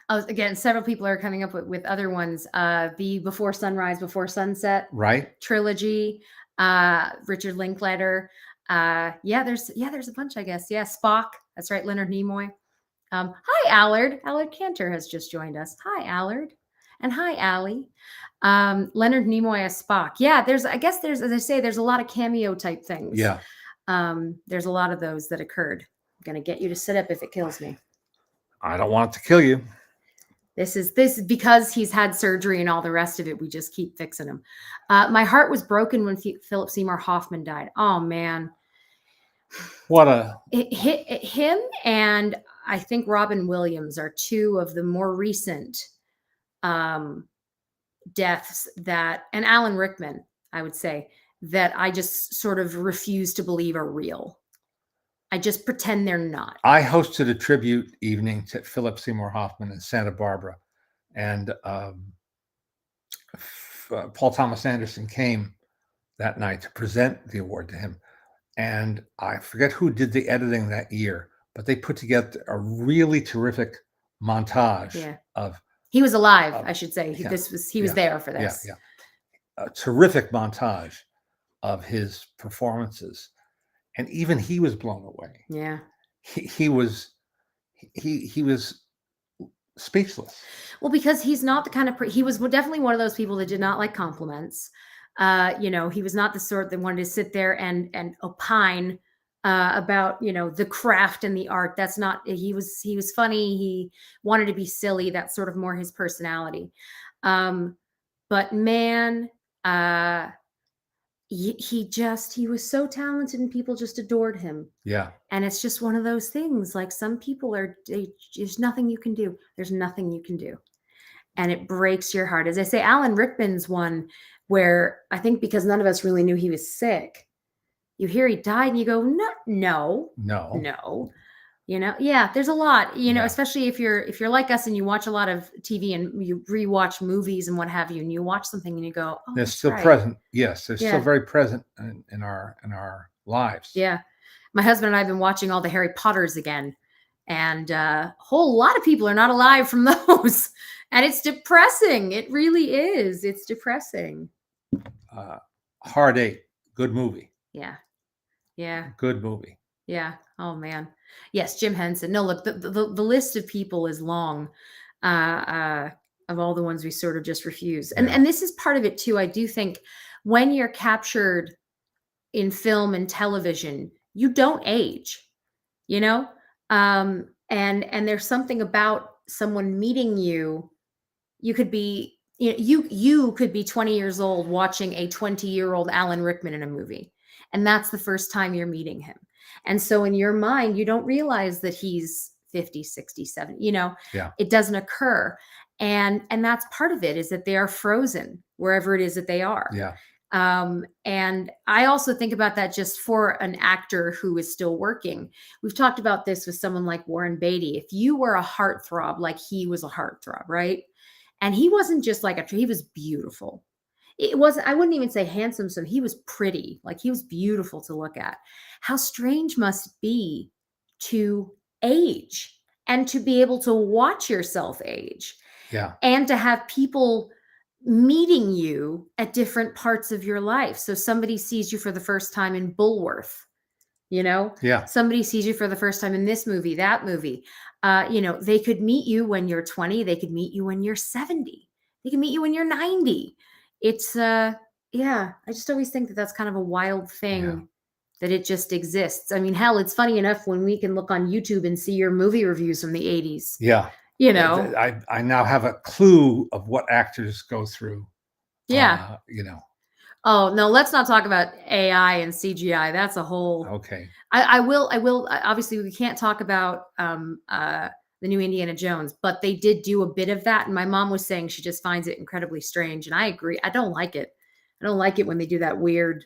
Again, several people are coming up with other ones. The Before Sunrise, Before Sunset trilogy. Richard Linklater. There's a bunch, I guess. Yeah, Spock. That's right. Leonard Nimoy. Hi, Allard. Allard Cantor has just joined us. Hi, Allard. And hi, Allie. Leonard Nimoy as Spock. Yeah, there's as I say, there's a lot of cameo type things. Yeah. There's a lot of those that occurred. I'm gonna get you to sit up if it kills me. I don't want it to kill you. This is because he's had surgery and all the rest of it. We just keep fixing him. My heart was broken when Philip Seymour Hoffman died. Oh man. Him and I think Robin Williams are two of the more recent deaths and Alan Rickman, I would say, that I just sort of refuse to believe are real. I just pretend they're not. I hosted a tribute evening to Philip Seymour Hoffman in Santa Barbara, and Paul Thomas Anderson came that night to present the award to him. And I forget who did the editing that year, but they put together a really terrific montage of. He was alive, I should say. He was there for this. Yeah. a terrific montage of his performances, and even he was blown away. Yeah. He was speechless. Well, because he's not the kind of he was definitely one of those people that did not like compliments. He was not the sort that wanted to sit there and opine about the craft and the art. That's not. He was funny. He wanted to be silly. That's sort of more his personality. But man, he was so talented and people just adored him. Yeah. And it's just one of those things. Like, some people there's nothing you can do. There's nothing you can do. And it breaks your heart. As I say, Alan Rickman's one where I think because none of us really knew he was sick, you hear he died and you go, no. Yeah, there's a lot, especially if you're like us and you watch a lot of TV and you rewatch movies and what have you, and you watch something and you go, oh, they're still right. present. Yes, they're still very present in our lives. Yeah. My husband and I have been watching all the Harry Potters again, and a whole lot of people are not alive from those. And it's depressing. It really is. It's depressing. Hard Eight, good movie. Yeah. Good movie. Yeah. Oh man. Yes, Jim Henson. No, look, the list of people is long. Of all the ones we sort of just refuse. And this is part of it too. I do think when you're captured in film and television, you don't age, and there's something about someone meeting you. You could be, you could be 20 years old watching a 20-year-old Alan Rickman in a movie. And that's the first time you're meeting him. And so in your mind, you don't realize that he's 50, 60, 70, it doesn't occur. And that's part of it, is that they are frozen wherever it is that they are. Yeah. And I also think about that just for an actor who is still working. We've talked about this with someone like Warren Beatty. If you were a heartthrob, like he was a heartthrob, right? And he wasn't just like he was beautiful. It wasn't, I wouldn't even say handsome. So he was pretty, like he was beautiful to look at. How strange must it be to age and to be able to watch yourself age. Yeah. And to have people meeting you at different parts of your life. So somebody sees you for the first time in Bulworth, Yeah. Somebody sees you for the first time in this movie, that movie. They could meet you when you're 20. They could meet you when you're 70. They can meet you when you're 90. It's, I just always think that that's kind of a wild thing that it just exists. I mean, hell, it's funny enough when we can look on YouTube and see your movie reviews from the 80s. Yeah. I now have a clue of what actors go through. Yeah. Oh, no, let's not talk about AI and CGI. That's a whole. Okay. I will. Obviously, we can't talk about the new Indiana Jones, but they did do a bit of that. And my mom was saying she just finds it incredibly strange. And I agree. I don't like it. I don't like it when they do that weird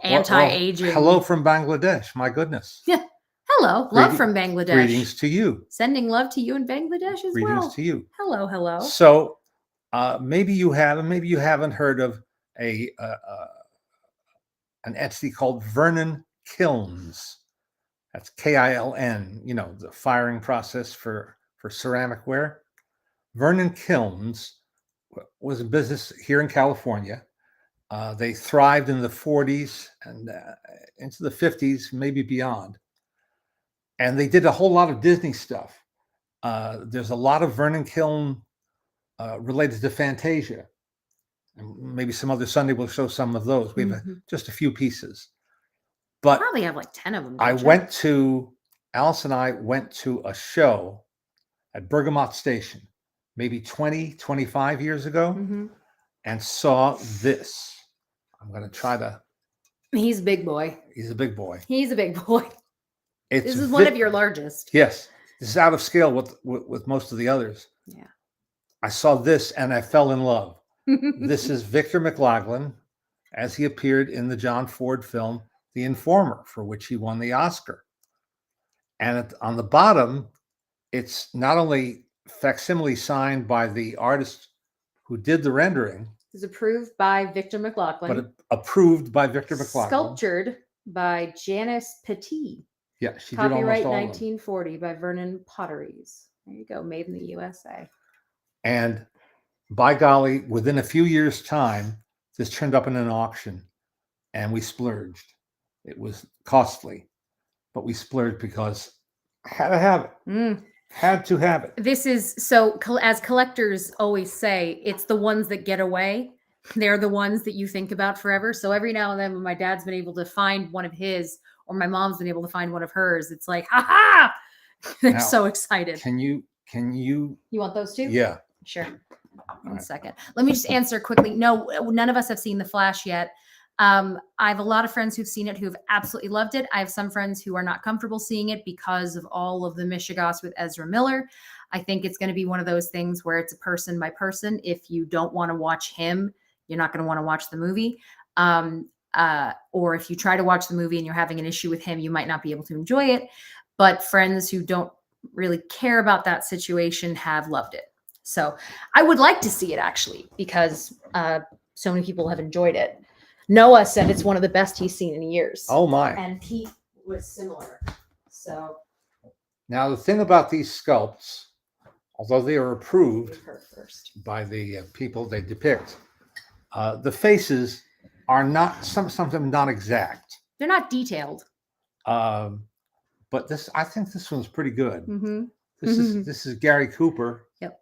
anti-aging. Hello from Bangladesh. My goodness. Yeah. Hello. Love from Bangladesh. Greetings to you. Sending love to you in Bangladesh as well. Greetings to you. Hello. So maybe you have, and maybe you haven't heard of an entity called Vernon Kilns. That's Kiln, the firing process for ceramic ware. Vernon Kilns was a business here in California. They thrived in the 40s and into the 50s, maybe beyond. And they did a whole lot of Disney stuff. There's a lot of Vernon Kiln related to Fantasia. And maybe some other Sunday we'll show some of those. We have just a few pieces. But probably have like 10 of them. Alice and I went to a show at Bergamot Station, maybe 20, 25 years ago, and saw this. I'm going to try to. He's a big boy. He's a big boy. This is one of your largest. Yes. This is out of scale with most of the others. Yeah. I saw this and I fell in love. This is Victor McLaughlin as he appeared in the John Ford film, The Informer, for which he won the Oscar. And on the bottom, it's not only facsimile signed by the artist who did the rendering. It's approved by Victor McLaughlin. But approved by Victor McLaughlin. Sculptured by Janice Petit. Yeah, she Copyright did almost all 1940 by Vernon Potteries. There you go, made in the USA. And by golly, within a few years' time, this turned up in an auction, and we splurged. It was costly, but we splurged because I had to have it. Had to have it. This is so, as collectors always say, it's the ones that get away. They're the ones that you think about forever. So every now and then when my dad's been able to find one of his, or my mom's been able to find one of hers, it's like, ha ha! They're so excited. Can you? You want those two? Yeah. Sure. One second. Let me just answer quickly. No, none of us have seen The Flash yet. I have a lot of friends who've seen it who've absolutely loved it. I have some friends who are not comfortable seeing it because of all of the mishigas with Ezra Miller. I think it's going to be one of those things where it's a person by person. If you don't want to watch him, you're not going to want to watch the movie. Or if you try to watch the movie and you're having an issue with him, you might not be able to enjoy it. But friends who don't really care about that situation have loved it. So I would like to see it actually, because so many people have enjoyed it. Noah said it's one of the best he's seen in years. Oh my. And Pete was similar. So now the thing about these sculpts, although they are approved by the people they depict, the faces are not, some of them not exact. They're not detailed. But I think this one's pretty good. Mm-hmm. This is Gary Cooper. Yep.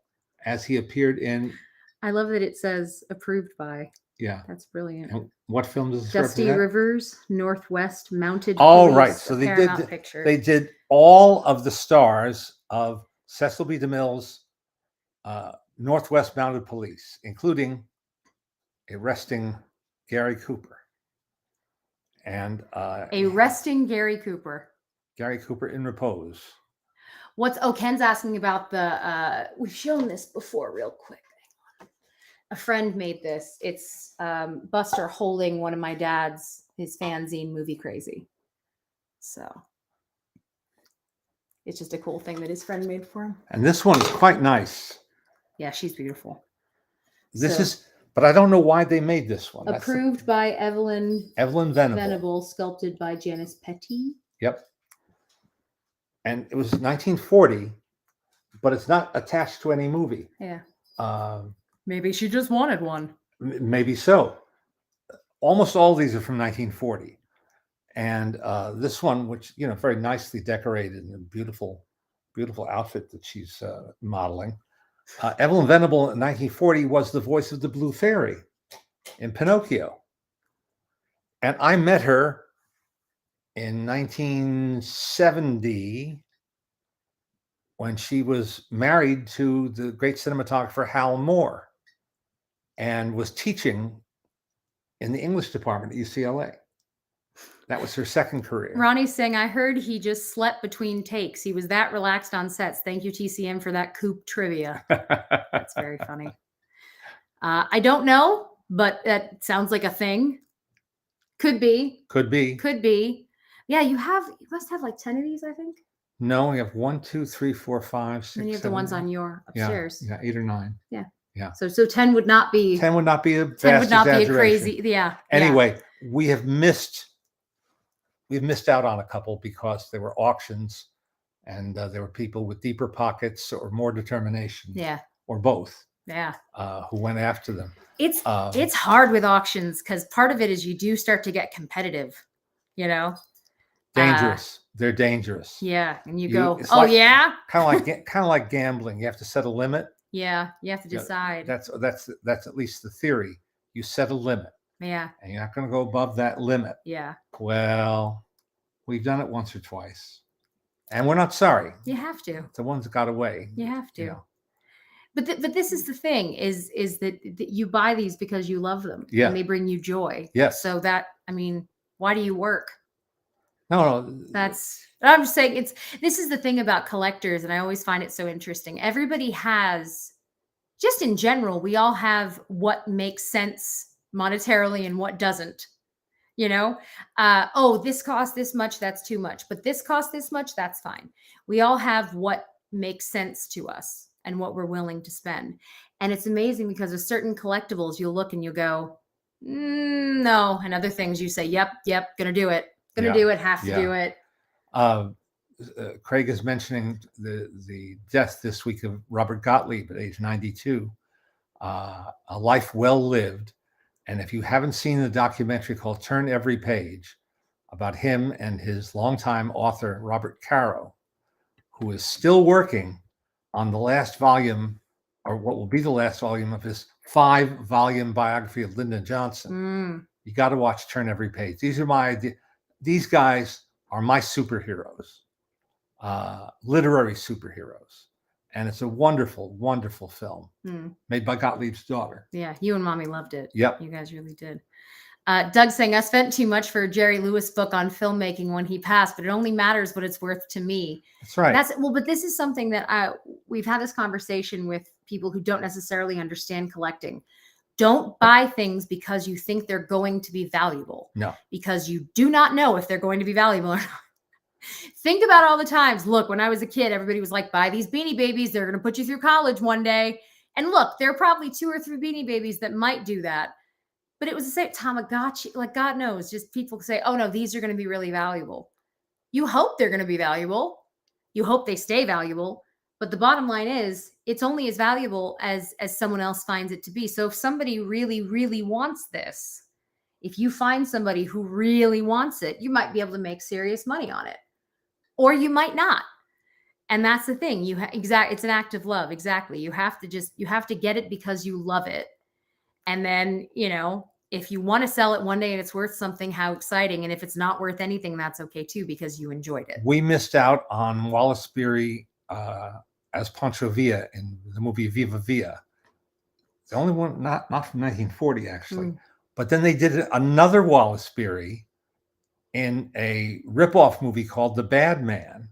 As he appeared in. I love that it says approved by. Yeah. That's brilliant. And what film does this Dusty represent? Rivers, Northwest Mounted Oh, Police, right. So they did all of the stars of Cecil B. DeMille's Northwest Mounted Police, including arresting Gary Cooper. And arresting Gary Cooper. Gary Cooper in repose. Ken's asking about the we've shown this before real quick. A friend made this. It's Buster holding one of my dad's, his fanzine, Movie Crazy. So it's just a cool thing that his friend made for him. And this one is quite nice. Yeah, she's beautiful. But I don't know why they made this one. Approved by Evelyn Venable, sculpted by Janice Petty. Yep. And it was 1940, but it's not attached to any movie. Yeah. Maybe she just wanted one. Maybe so. Almost all of these are from 1940. And this one, which, very nicely decorated and a beautiful, beautiful outfit that she's modeling. Evelyn Venable in 1940 was the voice of the Blue Fairy in Pinocchio. And I met her in 1970 when she was married to the great cinematographer Hal Moore and was teaching in the English department at UCLA. That was her second career. Ronnie's saying, I heard he just slept between takes. He was that relaxed on sets. Thank you, TCM, for that Coop trivia. That's very funny. I don't know, but that sounds like a thing. Could be. Yeah, you must have like 10 of these, I think. No, we have 1, 2, 3, 4, 5, 6. And you have the ones on your upstairs. Yeah, 8 or 9. Yeah. Yeah. So 10 would not be. 10 would not be a vast 10 would not exaggeration. be a crazy. Yeah. Anyway, we've missed out on a couple because there were auctions, and there were people with deeper pockets or more determination. Yeah. Or both. Yeah. Who went after them. It's hard with auctions because part of it is you do start to get competitive, Dangerous. They're dangerous. Yeah. And you go, yeah. Kind of like gambling. You have to set a limit. Yeah. You have to decide. That's at least the theory. You set a limit. Yeah. And you're not going to go above that limit. Yeah. Well, we've done it once or twice. And we're not sorry. You have to. The ones that got away. You have to. But this is the thing is that you buy these because you love them. Yeah. And they bring you joy. Yes. So why do you work? No. I'm just saying this is the thing about collectors, and I always find it so interesting. Everybody has, just in general, we all have what makes sense monetarily and what doesn't. This costs this much, that's too much. But this costs this much, that's fine. We all have what makes sense to us and what we're willing to spend. And it's amazing because with certain collectibles, you'll look and you'll go, no. And other things you say, yep, gonna do it. Do it, have to do it. Craig is mentioning the death this week of Robert Gottlieb at age 92. A life well lived. And if you haven't seen the documentary called Turn Every Page about him and his longtime author, Robert Caro, who is still working on the last volume, or what will be the last volume of his 5-volume biography of Lyndon Johnson. You got to watch Turn Every Page. These guys are my superheroes, literary superheroes. And it's a wonderful, wonderful film made by Gottlieb's daughter. Yeah, you and Mommy loved it. Yep. You guys really did. Doug saying, I spent too much for a Jerry Lewis book on filmmaking when he passed, but it only matters what it's worth to me. That's right. But this is something that we've had this conversation with people who don't necessarily understand collecting. Don't buy things because you think they're going to be valuable. No. Because you do not know if they're going to be valuable or not. Think about all the times. Look, when I was a kid, everybody was like, buy these Beanie Babies. They're going to put you through college one day. And look, there are probably 2 or 3 Beanie Babies that might do that. But it was the same Tamagotchi. Like, God knows, just people say, oh, no, these are going to be really valuable. You hope they're going to be valuable. You hope they stay valuable. But the bottom line is, it's only as valuable as someone else finds it to be. So if somebody really, really wants this, if you find somebody who really wants it, you might be able to make serious money on it. Or you might not. And that's the thing. It's an act of love. Exactly. You have to get it because you love it. And then, if you want to sell it one day and it's worth something, how exciting. And if it's not worth anything, that's okay too, because you enjoyed it. We missed out on Wallace Beery as Pancho Villa in the movie Viva Villa. The only one, not from 1940, actually. But then they did another Wallace Beery in a ripoff movie called The Bad Man.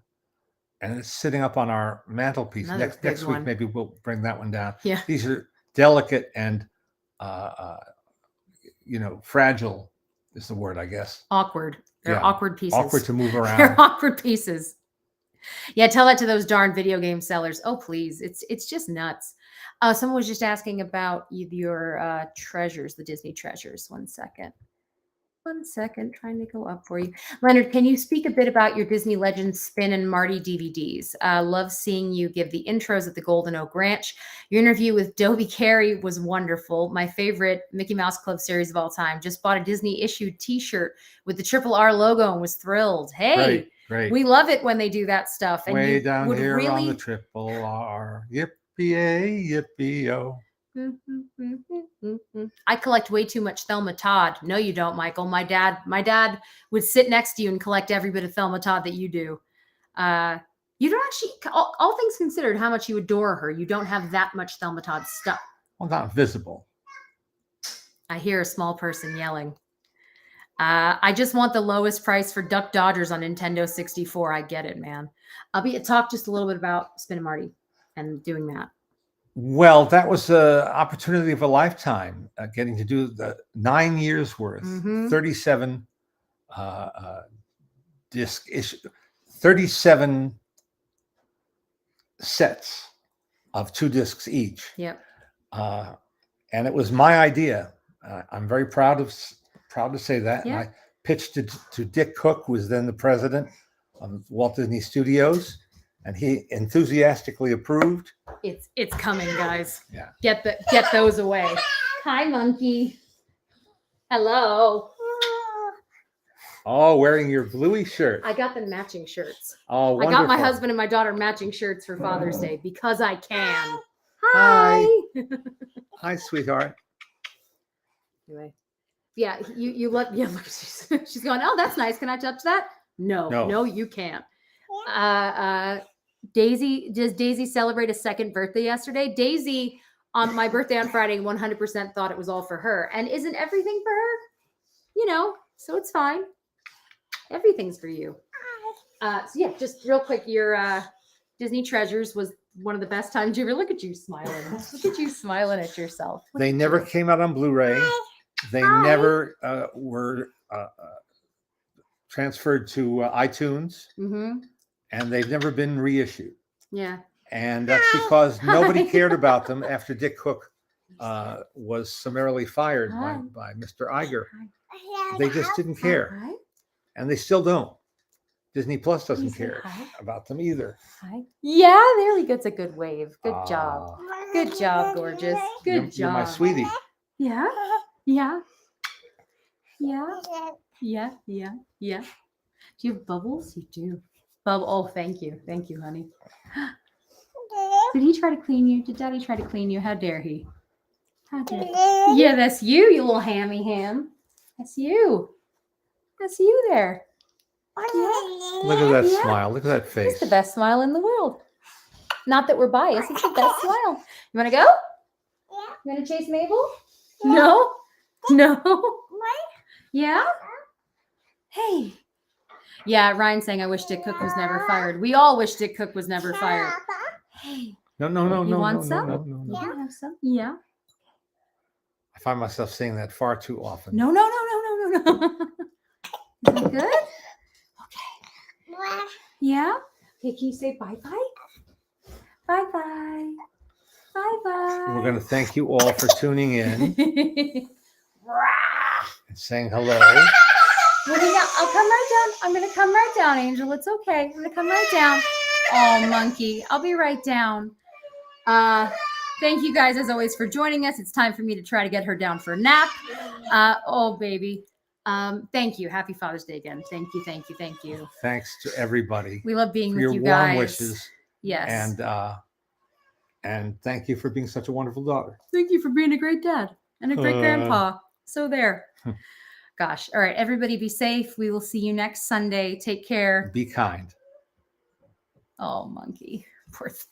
And it's sitting up on our mantelpiece. Next week, maybe we'll bring that one down. Yeah. These are delicate and, fragile is the word, I guess. Awkward. They're awkward pieces. Awkward to move around. They're awkward pieces. Yeah, tell that to those darn video game sellers. Oh, please. It's just nuts. Someone was just asking about your treasures, the Disney treasures. One second, trying to go up for you. Leonard, can you speak a bit about your Disney Legends Spin and Marty DVDs? Love seeing you give the intros at the Golden Oak Ranch. Your interview with Dobie Carey was wonderful. My favorite Mickey Mouse Club series of all time. Just bought a Disney issued t-shirt with the RRR logo and was thrilled. Hey, great. We love it when they do that stuff. And way down here on the RRR. Yippee-yay, yippee-oh. I collect way too much Thelma Todd. No, you don't, Michael. My dad would sit next to you and collect every bit of Thelma Todd that you do. You don't actually, all things considered, how much you adore her, you don't have that much Thelma Todd stuff. Well, not visible. I hear a small person yelling. I just want the lowest price for Duck Dodgers on Nintendo 64. I get it, man. Talk just a little bit about Spin and Marty and doing that. Well, that was an opportunity of a lifetime, getting to do the 9 years worth, 37 disc issue, 37 sets of 2 discs each. Yep. And it was my idea. I'm very proud to say that. Yeah. And I pitched it to Dick Cook, who was then the president of Walt Disney Studios. And he enthusiastically approved. It's coming, guys. Yeah. Get those away. Hi, monkey. Hello. Oh, wearing your bluey shirt. I got them matching shirts. Oh, wonderful. I got my husband and my daughter matching shirts for Father's Day because I can. Hi. Hi, sweetheart. Anyway. Yeah, you look. Yeah, look. She's going. Oh, that's nice. Can I touch that? No, you can't. Daisy, does Daisy celebrate a second birthday yesterday? Daisy, on my birthday on Friday, 100% thought it was all for her. And isn't everything for her? So it's fine. Everything's for you. So yeah, just real quick, your Disney Treasures was one of the best times you ever. Look at you smiling. Look at you smiling at yourself. They never came out on Blu-ray. They never were transferred to iTunes. Mm-hmm. And they've never been reissued. Yeah. And that's because nobody cared about them after Dick Cook was summarily fired by Mr. Iger. They just didn't care. And they still don't. Disney Plus doesn't care about them either. Yeah, there we go. It's a good wave. Good job. Good job, gorgeous. Good job. You're my sweetie. Yeah. Yeah. Yeah. Yeah. Yeah. Yeah. Do you have bubbles? You do. Oh, thank you. Thank you, honey. Did he try to clean you? Did Daddy try to clean you? How dare he? How dare he? Yeah, that's you, you little hammy ham. That's you. That's you there. Yeah. Look at that Yeah. smile. Look at that face. It's the best smile in the world. Not that we're biased. It's the best smile. You want to go? Yeah. You want to chase Mabel? No. No. Yeah. Hey. Yeah, Ryan's saying I wish Dick Cook was never fired. We all wish Dick Cook was never fired. Hey. No. You want No, some? no, no. You can have some. Yeah. I find myself saying that far too often. No. Is that good? Okay. Yeah. Okay, can you say bye-bye? Bye-bye. Bye-bye. We're going to thank you all for tuning in and saying hello. I'll come right down. I'm going to come right down, Angel. It's okay. I'm going to come right down. Oh, monkey. I'll be right down. Thank you guys, as always, for joining us. It's time for me to try to get her down for a nap. Oh, baby. Thank you. Happy Father's Day again. Thank you. Thanks to everybody We love being for with your you warm guys. wishes. Yes. And thank you for being such a wonderful daughter. Thank you for being a great dad and a great grandpa. So there. Gosh. All right. Everybody be safe. We will see you next Sunday. Take care. Be kind. Oh, monkey. Poor thing.